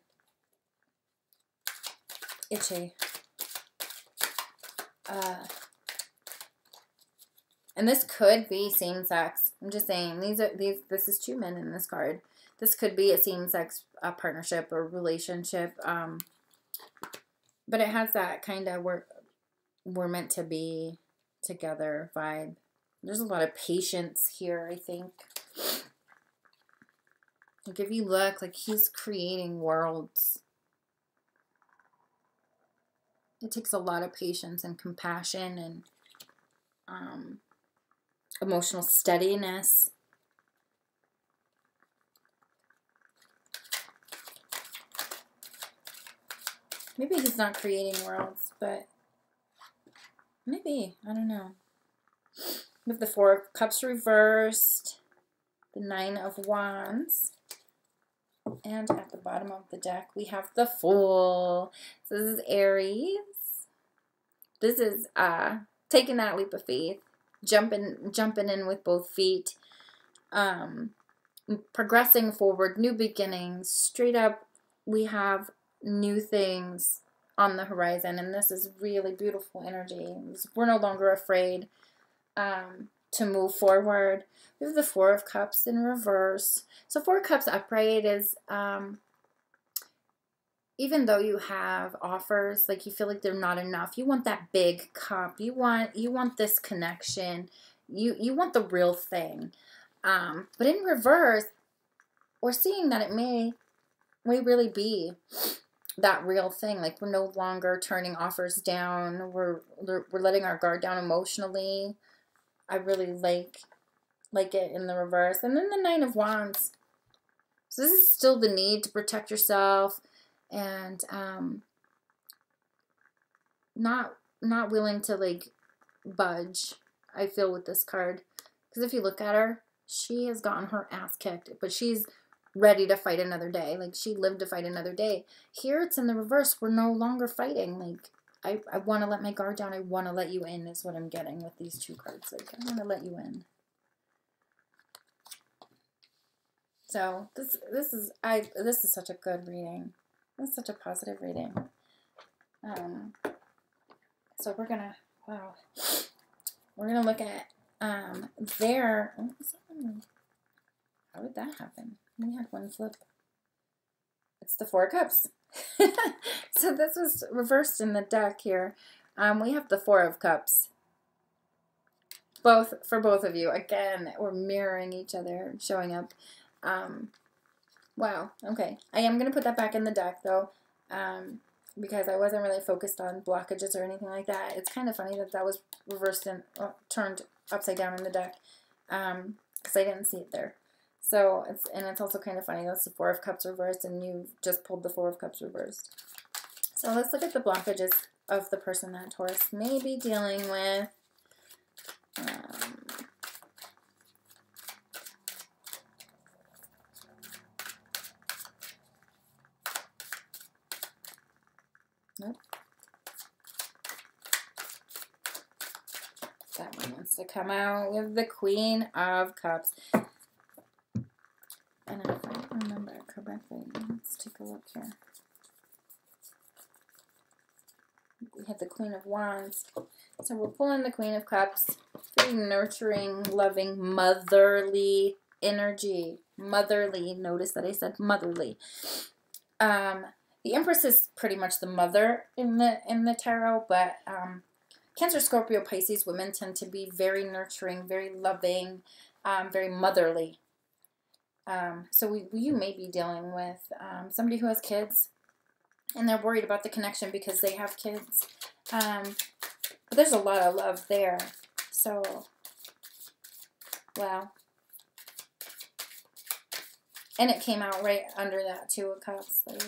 itchy. And this could be same sex. I'm just saying, this is 2 men in this card. This could be a same sex partnership or relationship. But it has that kind of we're meant to be together vibe. There's a lot of patience here, I think. Like if you look, like he's creating worlds. It takes a lot of patience and compassion and emotional steadiness. Maybe he's not creating worlds, but maybe. I don't know. We have the 4 of Cups reversed, the 9 of Wands, and at the bottom of the deck we have the Fool. So this is Aries. This is taking that leap of faith, jumping in with both feet, progressing forward, new beginnings. Straight up, we have new things on the horizon, and this is really beautiful energy. We're no longer afraid to move forward. We have the 4 of Cups in reverse. So 4 of Cups upright is even though you have offers, like you feel like they're not enough, you want that big cup. You want this connection. You want the real thing. But in reverse, we're seeing that it may really be that real thing. Like we're no longer turning offers down. We're letting our guard down emotionally. I really like it in the reverse. And then the 9 of Wands. So this is still the need to protect yourself and not willing to like budge, I feel, with this card. Because if you look at her, she has gotten her ass kicked, but she's ready to fight another day. Like she lived to fight another day. Here it's in the reverse. We're no longer fighting. Like I want to let my guard down. I want to let you in is what I'm getting with these 2 cards. Like I want to let you in. So this is such a good reading. This is such a positive reading. So we're gonna look at their. How did that happen? We had one flip. It's the 4 of Cups. So this was reversed in the deck here. We have the 4 of Cups. For both of you. Again, we're mirroring each other, showing up. Wow. Okay. I am going to put that back in the deck, though, because I wasn't really focused on blockages or anything like that. It's kind of funny that that was reversed and turned upside down in the deck, because I didn't see it there. So, it's also kind of funny. That's the 4 of Cups reversed, and you just pulled the 4 of Cups reversed. So let's look at the blockages of the person that Taurus may be dealing with. Nope. That one wants to come out with the Queen of Cups. And if I remember correctly, let's take a look here. We have the Queen of Wands. So we're pulling the Queen of Cups. Very nurturing, loving, motherly energy. Motherly. Notice that I said motherly. The Empress is pretty much the mother in the tarot, but Cancer, Scorpio, Pisces women tend to be very nurturing, very loving, very motherly. So you may be dealing with somebody who has kids, and they're worried about the connection because they have kids. But there's a lot of love there. So, wow. And it came out right under that 2 of Cups. Like,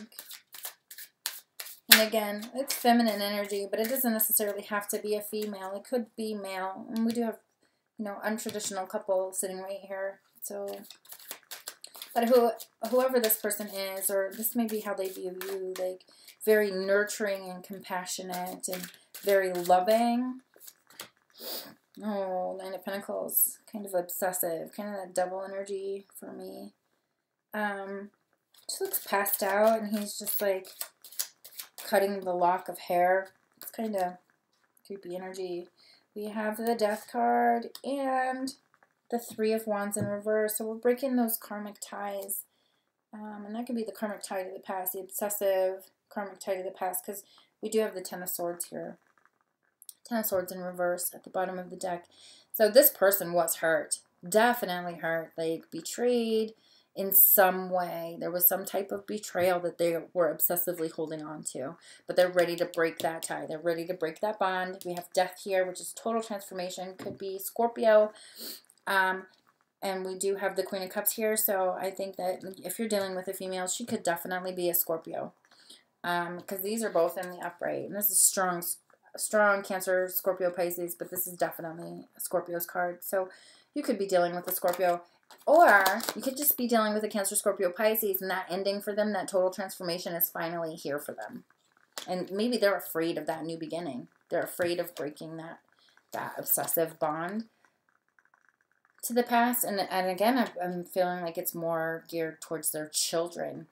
and again, it's feminine energy, but it doesn't necessarily have to be a female. It could be male. And we do have, untraditional couple sitting right here. So, but whoever this person is, or this may be how they view you, like very nurturing and compassionate and very loving. Oh, 9 of Pentacles, kind of obsessive, kind of that double energy for me. She looks passed out, and he's just like cutting the lock of hair. It's kind of Creepy energy. We have the Death card and the Three of Wands in reverse. So we're breaking those karmic ties. And that could be the karmic tie to the past, the obsessive karmic tie to the past, because we do have the Ten of Swords here. Ten of Swords in reverse at the bottom of the deck. So this person was hurt. Definitely hurt. Like betrayed in some way. There was some type of betrayal that they were obsessively holding on to. But they're ready to break that tie. They're ready to break that bond. We have Death here, which is total transformation. Could be Scorpio. And we do have the Queen of Cups here. So I think that if you're dealing with a female, she could definitely be a Scorpio. Because these are both in the upright. And this is strong Cancer, Scorpio, Pisces. But this is definitely a Scorpio's card. So you could be dealing with a Scorpio. Or you could just be dealing with a Cancer, Scorpio, Pisces. And that ending for them, that total transformation is finally here for them. And maybe they're afraid of that new beginning. They're afraid of breaking that obsessive bond to the past. And again, I'm feeling like it's more geared towards their children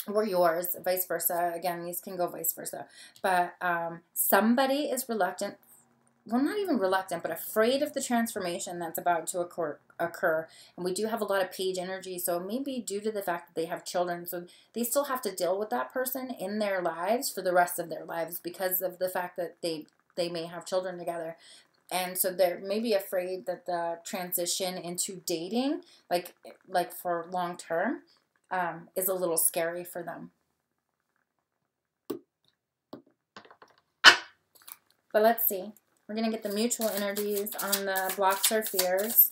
or yours, vice versa. Again, these can go vice versa. But somebody is reluctant, well, not even reluctant, but afraid of the transformation that's about to occur. And we do have a lot of page energy, so it may be due to the fact that they have children. So they still have to deal with that person in their lives for the rest of their lives because of the fact that they may have children together. And so they're maybe afraid that the transition into dating, like for long term, is a little scary for them. But let's see. We're going to get the mutual energies on the blocks or fears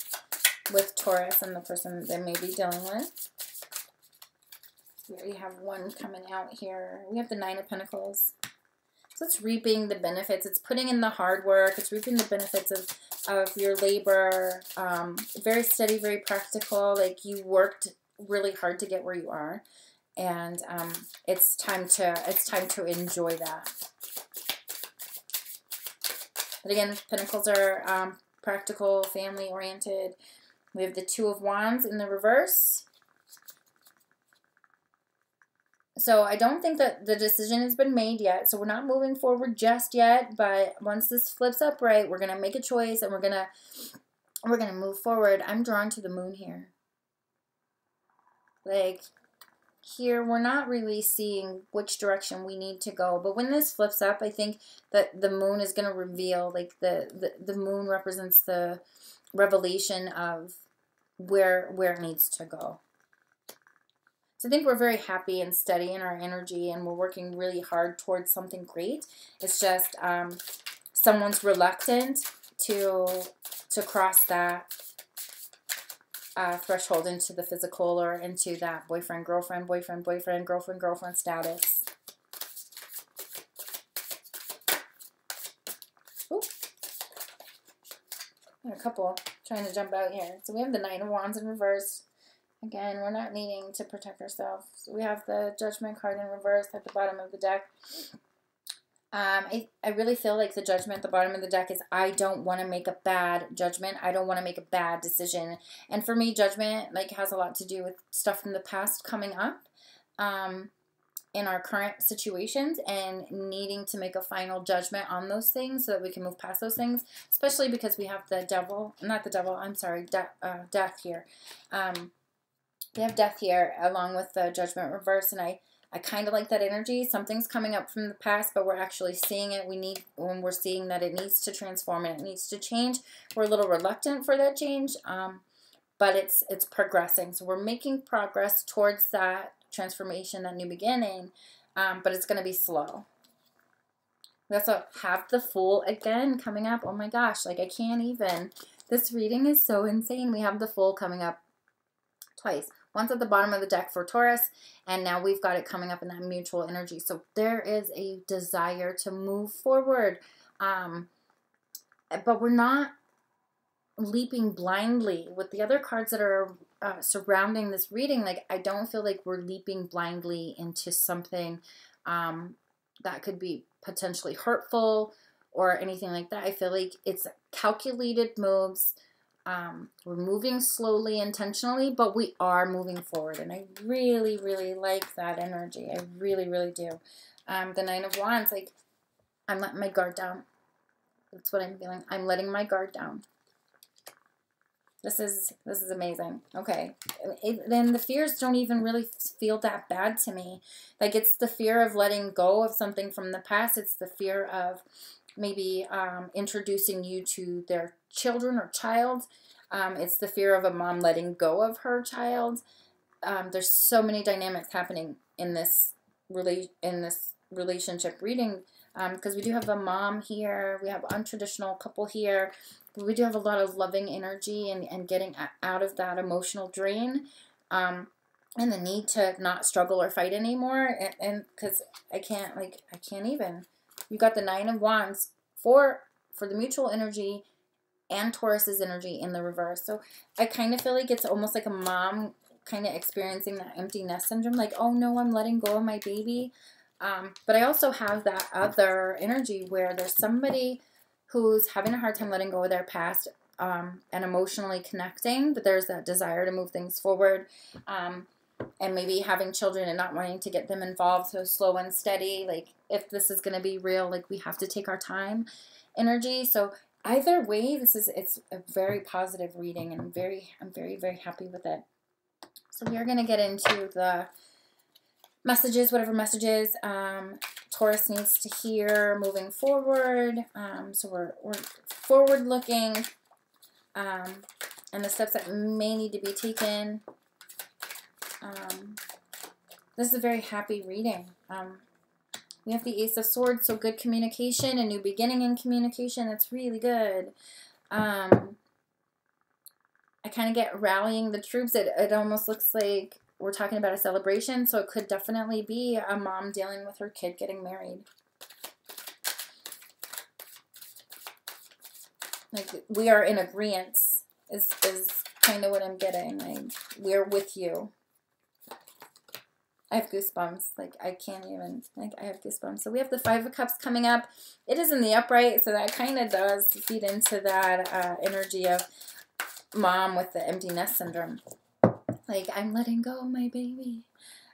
with Taurus and the person they may be dealing with. We already have one coming out here. We have the Nine of Pentacles. So it's reaping the benefits. It's putting in the hard work. It's reaping the benefits of your labor. Very steady, very practical. Like you worked really hard to get where you are. And it's time to enjoy that. But again, Pentacles are practical, family-oriented. We have the Two of Wands in the reverse. So I don't think that the decision has been made yet. So we're not moving forward just yet. But once this flips upright, we're gonna make a choice and we're gonna move forward. I'm drawn to the Moon here. Like here, we're not really seeing which direction we need to go. But when this flips up, I think that the Moon is gonna reveal, like the Moon represents the revelation of where it needs to go. So I think we're very happy and steady in our energy, and we're working really hard towards something great. It's just someone's reluctant to cross that threshold into the physical or into that boyfriend, girlfriend, boyfriend, boyfriend, girlfriend, girlfriend status. Ooh. Got a couple trying to jump out here. So we have the Nine of Wands in reverse. Again, we're not needing to protect ourselves. We have the Judgment card in reverse at the bottom of the deck. I really feel like the Judgment at the bottom of the deck is I don't want to make a bad judgment. I don't want to make a bad decision. And for me, Judgment has a lot to do with stuff from the past coming up in our current situations and needing to make a final judgment on those things so that we can move past those things, especially because we have the Death here. We have Death here along with the Judgment reverse, and I kind of like that energy. Something's coming up from the past, but we're actually seeing it. When we're seeing that it needs to transform and it needs to change, we're a little reluctant for that change, but it's progressing. So we're making progress towards that transformation, that new beginning, but it's going to be slow. We also have the Fool again coming up. Oh my gosh, I can't even. This reading is so insane. We have the Fool coming up twice. Once at the bottom of the deck for Taurus, and now we've got it coming up in that mutual energy. So there is a desire to move forward, but we're not leaping blindly. With the other cards that are surrounding this reading, I don't feel like we're leaping blindly into something that could be potentially hurtful or anything like that. I feel like it's calculated moves. We're moving slowly, intentionally, but we are moving forward. And I really, really like that energy. I really, really do. The Nine of Wands, I'm letting my guard down. That's what I'm feeling. I'm letting my guard down. This is amazing. Okay. Then the fears don't even really feel that bad to me. Like, it's the fear of letting go of something from the past. It's the fear of maybe introducing you to their children or child. It's the fear of a mom letting go of her child. There's so many dynamics happening in this relationship reading, because we do have a mom here, we have an untraditional couple here, but we do have a lot of loving energy and getting out of that emotional drain, and the need to not struggle or fight anymore, and because I can't even. You got the 9 of Wands for the mutual energy and Taurus's energy in the reverse. So I kind of feel like it's almost like a mom kind of experiencing that empty nest syndrome, like, oh no, I'm letting go of my baby. But I also have that other energy where there's somebody who's having a hard time letting go of their past, and emotionally connecting, but there's that desire to move things forward, and maybe having children and not wanting to get them involved, so slow and steady, like, if this is going to be real, like, we have to take our time energy. So either way, it's a very positive reading, and I'm very, very happy with it. So we are going to get into the messages, whatever messages Taurus needs to hear moving forward. So we're forward looking, and the steps that may need to be taken. This is a very happy reading. We have the Ace of Swords, so good communication, a new beginning in communication. That's really good. I kind of get rallying the troops. It almost looks like we're talking about a celebration, so it could definitely be a mom dealing with her kid getting married. Like, we are in agreement is kind of what I'm getting. Like, we're with you. I have goosebumps. Like, I can't even, like, I have goosebumps. So we have the 5 of Cups coming up. It is in the upright, so that kind of does feed into that energy of mom with the empty nest syndrome. Like, I'm letting go of my baby.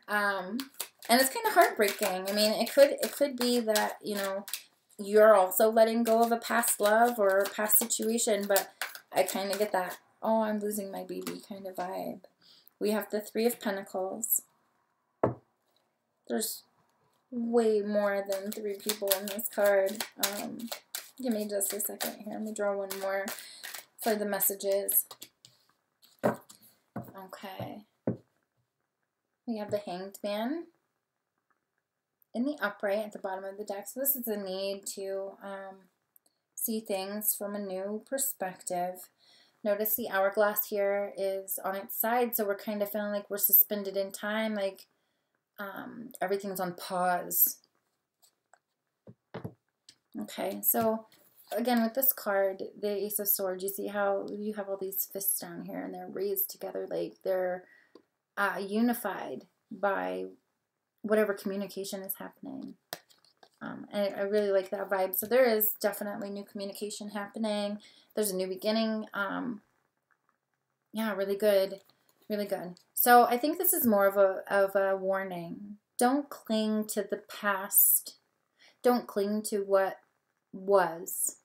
And it's kind of heartbreaking. I mean, it could be that, you know, you're also letting go of a past love or a past situation, but I kind of get that, oh, I'm losing my baby kind of vibe. We have the 3 of Pentacles. There's way more than 3 people in this card. Give me just a second here. Let me draw one more for the messages. Okay. We have the Hanged Man in the upright at the bottom of the deck. So this is the need to see things from a new perspective. Notice the hourglass here is on its side, so we're kind of feeling like we're suspended in time, like everything's on pause. Okay, so again, with this card, the Ace of Swords, you see how you have all these fists down here, and they're raised together, like they're unified by whatever communication is happening. And I really like that vibe. So there is definitely new communication happening. There's a new beginning. Yeah, really good. Really good. So I think this is more of a warning. Don't cling to the past. Don't cling to what was.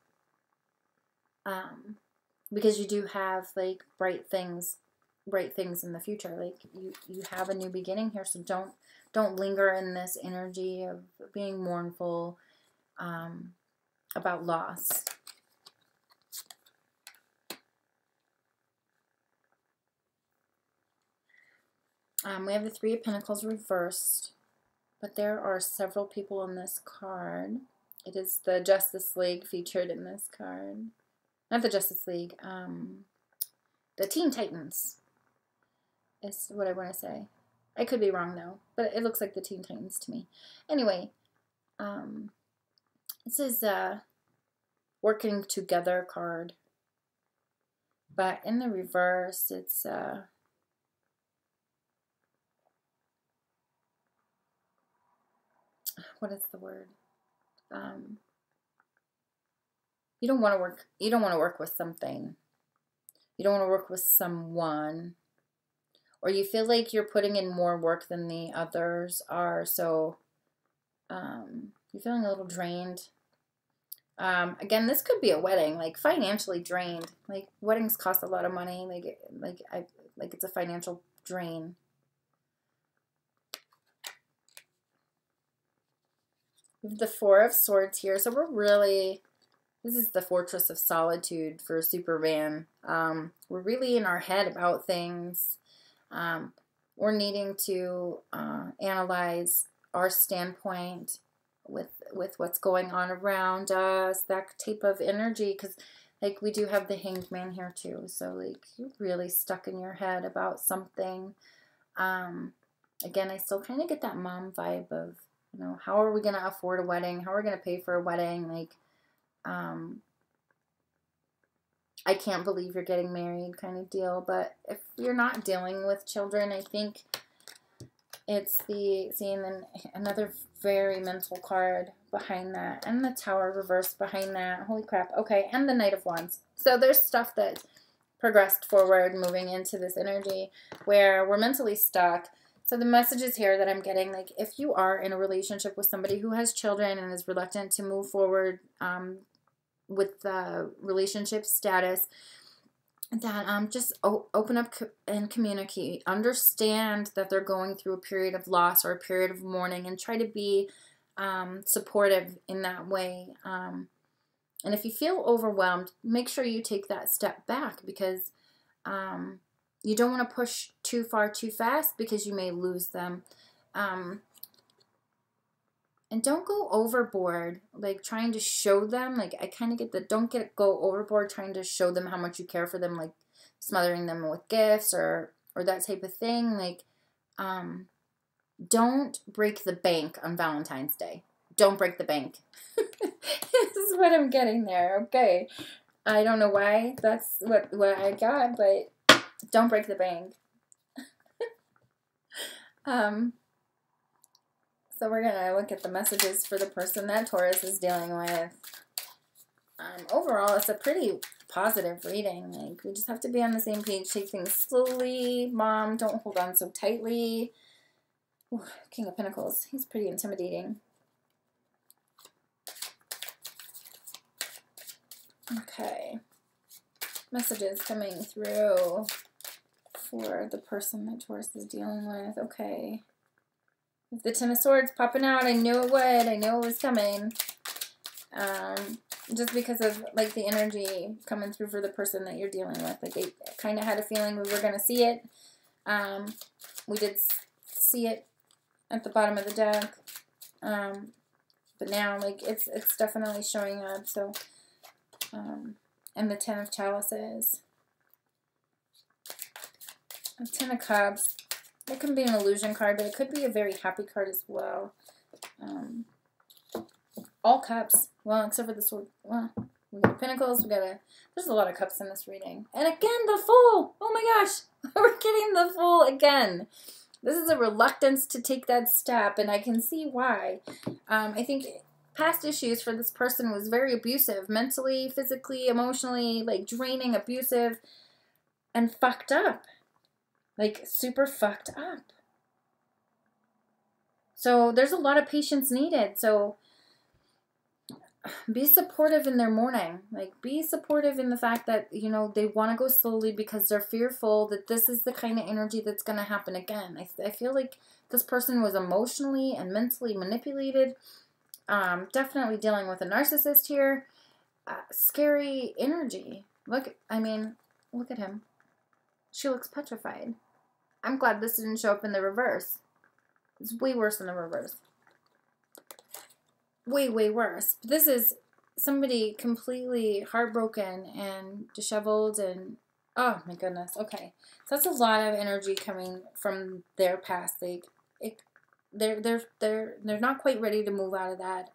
Because you do have like bright things in the future. Like you have a new beginning here, so don't linger in this energy of being mournful about loss. We have the 3 of Pentacles reversed, but there are several people in this card. It is the Justice League featured in this card. Not the Justice League, the Teen Titans is what I want to say. I could be wrong though, but it looks like the Teen Titans to me. Anyway, this is a working together card, but in the reverse, it's what is the word? You don't want to work. You don't want to work with something. You don't want to work with someone, or you feel like you're putting in more work than the others are. So you're feeling a little drained. Again, this could be a wedding, like financially drained. Like weddings cost a lot of money. Like it's a financial drain. We have the Four of Swords here, so this is the Fortress of Solitude for Superman. We're really in our head about things. We're needing to analyze our standpoint with what's going on around us, that type of energy, because like we do have the Hanged Man here too, so like you're really stuck in your head about something. Again, I still kind of get that mom vibe of, you know, how are we going to afford a wedding? How are we going to pay for a wedding? Like, I can't believe you're getting married kind of deal. But if you're not dealing with children, I think it's and then another very mental card behind that. And the Tower reversed behind that. Holy crap. Okay, and the Knight of Wands. So there's stuff that progressed forward, moving into this energy where we're mentally stuck. So the messages here that I'm getting, like if you are in a relationship with somebody who has children and is reluctant to move forward with the relationship status, that just open up and communicate. Understand that they're going through a period of loss or a period of mourning, and try to be supportive in that way. And if you feel overwhelmed, make sure you take that step back, because you don't want to push too far too fast, because you may lose them. And don't go overboard, like trying to show them, like I kind of get the go overboard trying to show them how much you care for them, like smothering them with gifts or that type of thing. Like, don't break the bank on Valentine's Day. Don't break the bank. This is what I'm getting there. Okay. I don't know why that's what I got, but don't break the bank. So we're going to look at the messages for the person that Taurus is dealing with. Overall, it's a pretty positive reading. Like, we just have to be on the same page. Take things slowly. Mom, don't hold on so tightly. Ooh, King of Pentacles. He's pretty intimidating. Okay. Messages coming through for the person that Taurus is dealing with. Okay. The Ten of Swords popping out. I knew it would. I knew it was coming. Just because of, like, the energy coming through for the person that you're dealing with. Like, I kind of had a feeling we were going to see it. We did see it at the bottom of the deck. But now, like, it's definitely showing up. So, and the Ten of Chalices. The Ten of Cups. It can be an illusion card, but it could be a very happy card as well. All cups. Well, except for the sword. Well, we got Pentacles. There's a lot of cups in this reading. And again, the Fool. Oh my gosh. We're getting the Fool again. This is a reluctance to take that step, and I can see why. I think past issues for this person was very abusive. Mentally, physically, emotionally, like draining, abusive, and fucked up. Like, super fucked up. So, there's a lot of patience needed. So, be supportive in their mourning. Like, be supportive in the fact that, you know, they want to go slowly because they're fearful that this is the kind of energy that's going to happen again. I feel like this person was emotionally and mentally manipulated. Definitely dealing with a narcissist here. Scary energy. Look at him. She looks petrified. I'm glad this didn't show up in the reverse. It's way worse in the reverse. Way, way worse. But this is somebody completely heartbroken and disheveled and, oh my goodness. Okay. So that's a lot of energy coming from their past. Like, they're not quite ready to move out of that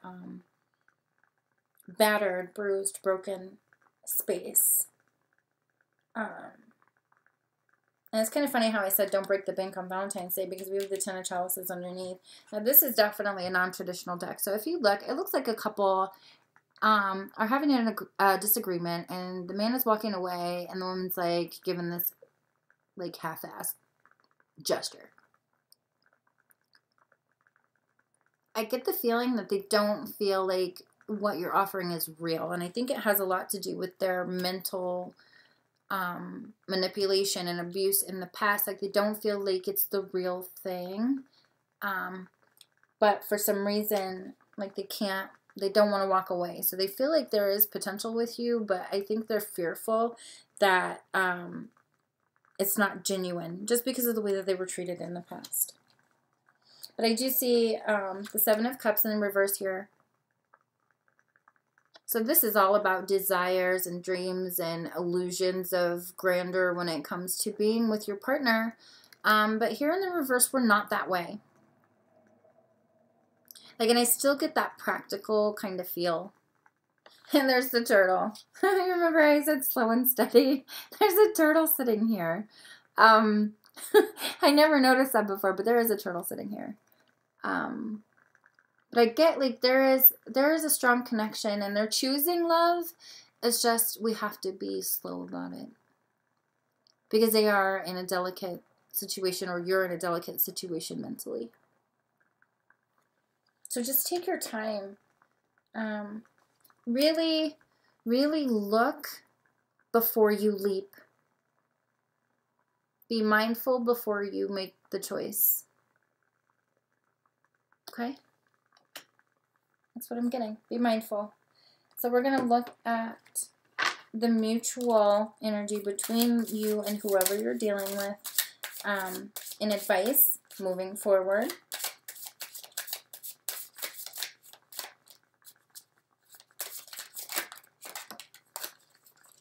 battered, bruised, broken space. And it's kind of funny how I said don't break the bank on Valentine's Day, because we have the Ten of Chalices underneath. Now, this is definitely a non-traditional deck. So if you look, it looks like a couple are having a disagreement, and the man is walking away, and the woman's, like, giving this, like, half-assed gesture. I get the feeling that they don't feel like what you're offering is real. And I think it has a lot to do with their mental manipulation and abuse in the past. Like, they don't feel like it's the real thing. But for some reason, like, they don't want to walk away. So they feel like there is potential with you, but I think they're fearful that it's not genuine just because of the way that they were treated in the past. But I do see the Seven of Cups in reverse here. So this is all about desires and dreams and illusions of grandeur when it comes to being with your partner. But here in the reverse, we're not that way. Like, and I still get that practical kind of feel. And there's the turtle. Remember I said slow and steady? There's a turtle sitting here. I never noticed that before, but there is a turtle sitting here. But I get, like, there is a strong connection, and they're choosing love. It's just we have to be slow about it. Because they are in a delicate situation, or you're in a delicate situation mentally. So just take your time. Really, really look before you leap. Be mindful before you make the choice. Okay? That's what I'm getting. Be mindful. So we're going to look at the mutual energy between you and whoever you're dealing with in advice moving forward.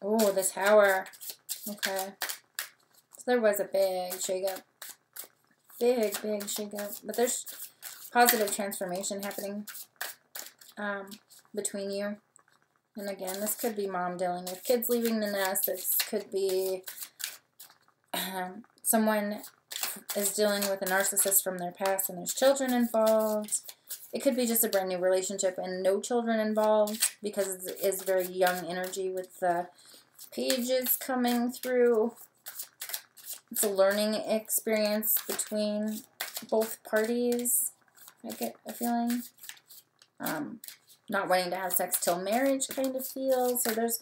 Oh, the Tower. Okay. So there was a big shakeup. Big shakeup. But there's positive transformation happening between you. And again, this could be mom dealing with kids leaving the nest. This could be someone is dealing with a narcissist from their past and there's children involved. It could be just a brand new relationship and no children involved, because it is very young energy with the pages coming through. It's a learning experience between both parties. I get a feeling. Not wanting to have sex till marriage kind of feel. So there's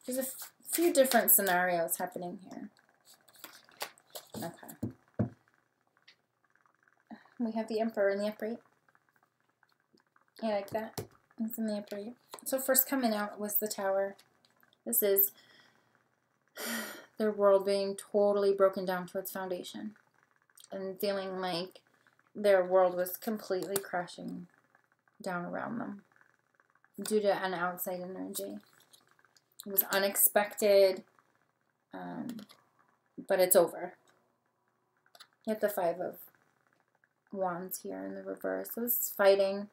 a few different scenarios happening here. Okay. We have the Emperor in the upright. I like that. It's in the upright. So first coming out was the Tower. This is their world being totally broken down to its foundation. And feeling like their world was completely crashing down around them due to an outside energy. It was unexpected, but it's over. You have the Five of Wands here in the reverse. So this is fighting,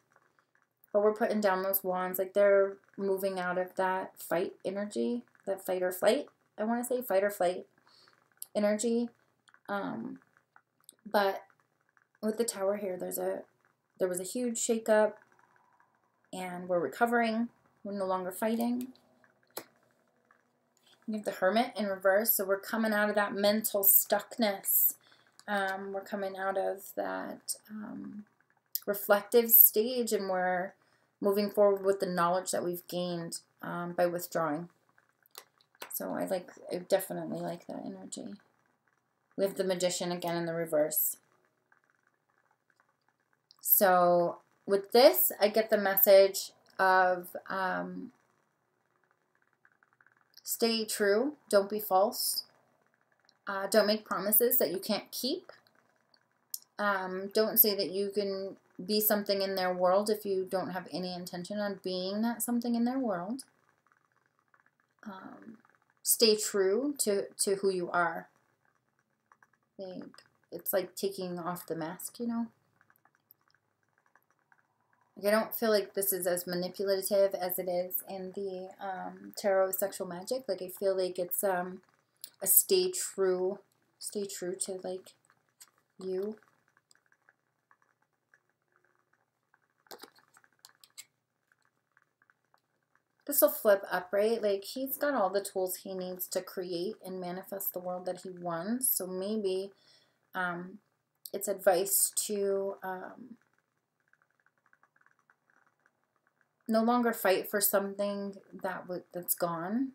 but we're putting down those wands. Like, they're moving out of that fight energy, that fight or flight. I want to say fight or flight energy. But with the Tower here, there was a huge shakeup, and we're recovering. We're no longer fighting. We have the Hermit in reverse, so we're coming out of that mental stuckness. We're coming out of that reflective stage, and we're moving forward with the knowledge that we've gained by withdrawing. So I definitely like that energy. We have the Magician again in the reverse. So with this, I get the message of stay true, don't be false. Don't make promises that you can't keep. Don't say that you can be something in their world if you don't have any intention on being that something in their world. Stay true to who you are. It's like taking off the mask, you know? I don't feel like this is as manipulative as it is in the Tarot of Sexual Magic. Like, I feel like it's a stay true to, like, you. This will flip upright. Like, he's got all the tools he needs to create and manifest the world that he wants. So maybe it's advice to no longer fight for something that's gone,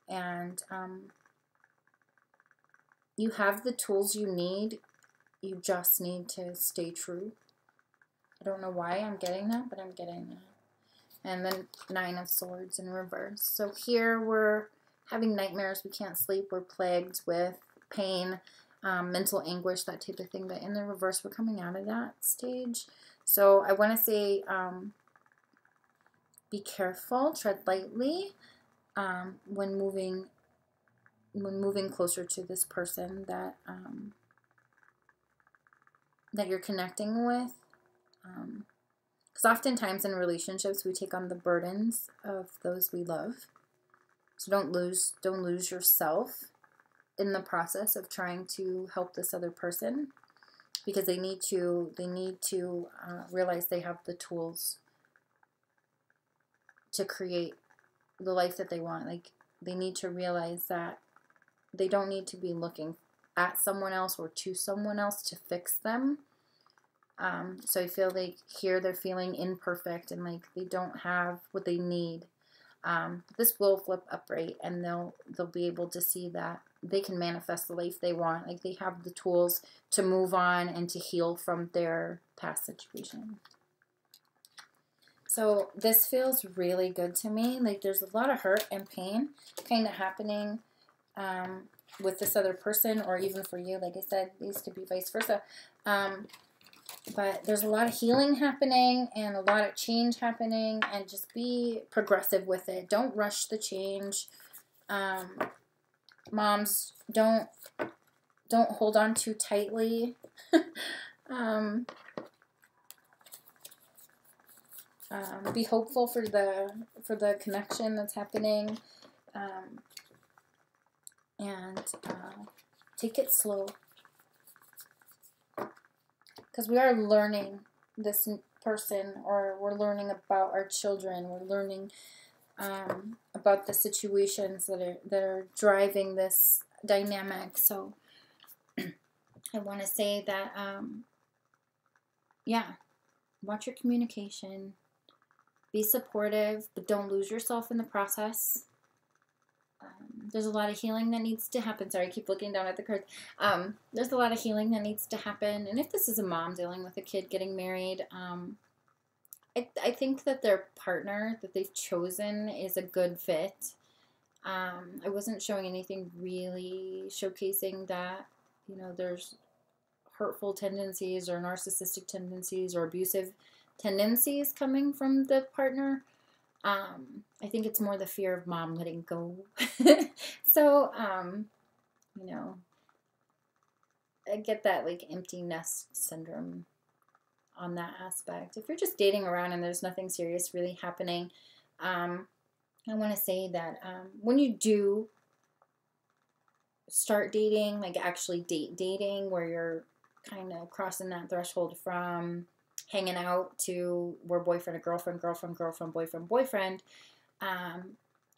and you have the tools you need. You just need to stay true. I don't know why I'm getting that, but I'm getting that. And then 9 of Swords in reverse. So here we're having nightmares. We can't sleep. We're plagued with pain, mental anguish, that type of thing. But in the reverse, we're coming out of that stage. So I want to say be careful, tread lightly when moving closer to this person that that you're connecting with. Because oftentimes in relationships we take on the burdens of those we love. So don't lose yourself in the process of trying to help this other person, because they need to realize they have the tools to create the life that they want. Like, they need to realize that they don't need to be looking at someone else or to someone else to fix them. So I feel like here they're feeling imperfect and like they don't have what they need. This will flip upright, and they'll be able to see that they can manifest the life they want. Like, they have the tools to move on and to heal from their past situation. So this feels really good to me. Like, there's a lot of hurt and pain kind of happening with this other person, or even for you. Like I said, these could be vice versa. But there's a lot of healing happening and a lot of change happening, and just be progressive with it. Don't rush the change. Moms, don't hold on too tightly. Be hopeful for the connection that's happening, and take it slow. Because we are learning this person, or we're learning about our children. We're learning about the situations that are driving this dynamic. So I want to say that, yeah, watch your communication. Be supportive, but don't lose yourself in the process. There's a lot of healing that needs to happen. Sorry, I keep looking down at the cards. There's a lot of healing that needs to happen. And if this is a mom dealing with a kid getting married, I think that their partner that they've chosen is a good fit. I wasn't showing anything really showcasing that, you know, there's hurtful tendencies or narcissistic tendencies or abusive tendencies coming from the partner. I think it's more the fear of mom letting go. So, you know, I get that, like, empty nest syndrome on that aspect. If you're just dating around and there's nothing serious really happening, I want to say that when you do start dating, like actually dating, where you're kind of crossing that threshold from hanging out to we're boyfriend and girlfriend, girlfriend, girlfriend, boyfriend, boyfriend,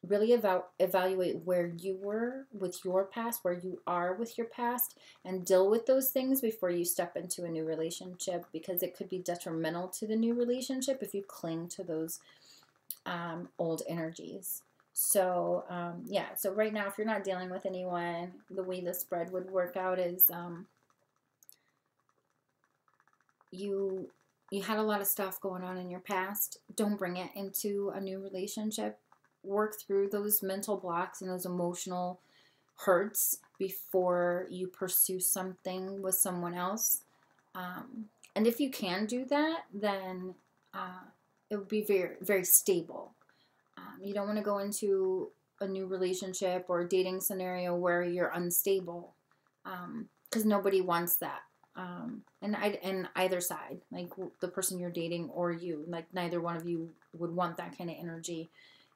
really evaluate where you were with your past, where you are with your past, and deal with those things before you step into a new relationship, because it could be detrimental to the new relationship if you cling to those old energies. So, yeah, so right now, if you're not dealing with anyone, the way the spread would work out is you had a lot of stuff going on in your past. Don't bring it into a new relationship. Work through those mental blocks and those emotional hurts before you pursue something with someone else. And if you can do that, then it would be very, very stable. You don't want to go into a new relationship or a dating scenario where you're unstable, because nobody wants that. And either side, like the person you're dating or you, like neither one of you would want that kind of energy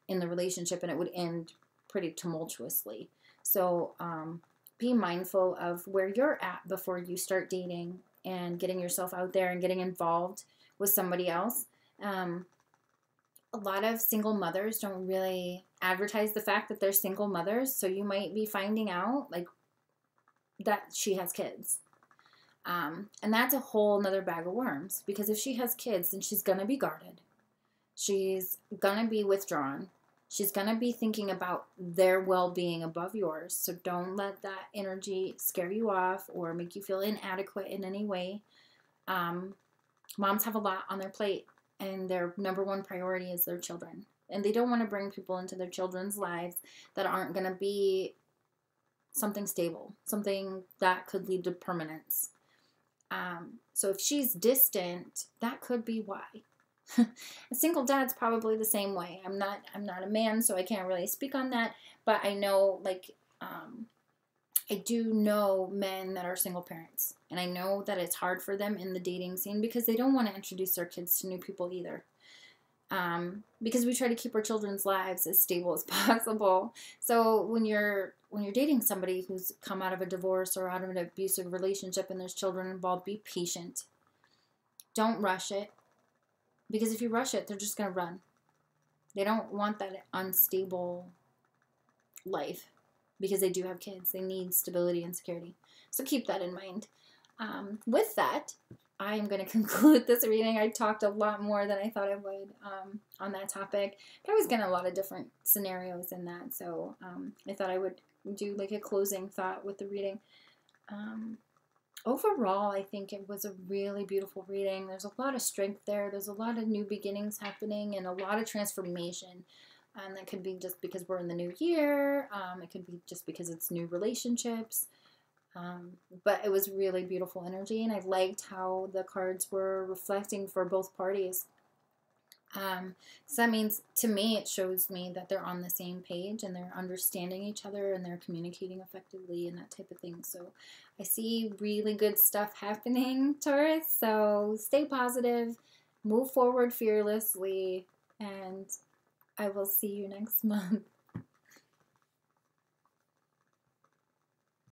in the relationship, and it would end pretty tumultuously. So be mindful of where you're at before you start dating and getting yourself out there and getting involved with somebody else. A lot of single mothers don't really advertise the fact that they're single mothers, so you might be finding out like that she has kids. And that's a whole nother bag of worms, because if she has kids, then she's going to be guarded. She's going to be withdrawn. She's going to be thinking about their well-being above yours. So don't let that energy scare you off or make you feel inadequate in any way. Moms have a lot on their plate, and their number one priority is their children. And they don't want to bring people into their children's lives that aren't going to be something stable, something that could lead to permanence. So if she's distant, that could be why. A single dad's probably the same way. I'm not a man, so I can't really speak on that. But I know, like, I do know men that are single parents, and I know that it's hard for them in the dating scene because they don't want to introduce their kids to new people either. Because we try to keep our children's lives as stable as possible. So when you're dating somebody who's come out of a divorce or out of an abusive relationship and there's children involved, be patient. Don't rush it. Because if you rush it, they're just going to run. They don't want that unstable life because they do have kids. They need stability and security. So keep that in mind. With that, I am going to conclude this reading. I talked a lot more than I thought I would on that topic. But I was getting a lot of different scenarios in that. So I thought I would do like a closing thought with the reading. Overall, I think it was a really beautiful reading. There's a lot of strength there. There's a lot of new beginnings happening and a lot of transformation. And that could be just because we're in the new year. It could be just because it's new relationships. But it was really beautiful energy, and I liked how the cards were reflecting for both parties. So that means, to me, it shows me that they're on the same page and they're understanding each other and they're communicating effectively and that type of thing. So I see really good stuff happening, Taurus. So stay positive, move forward fearlessly, and I will see you next month.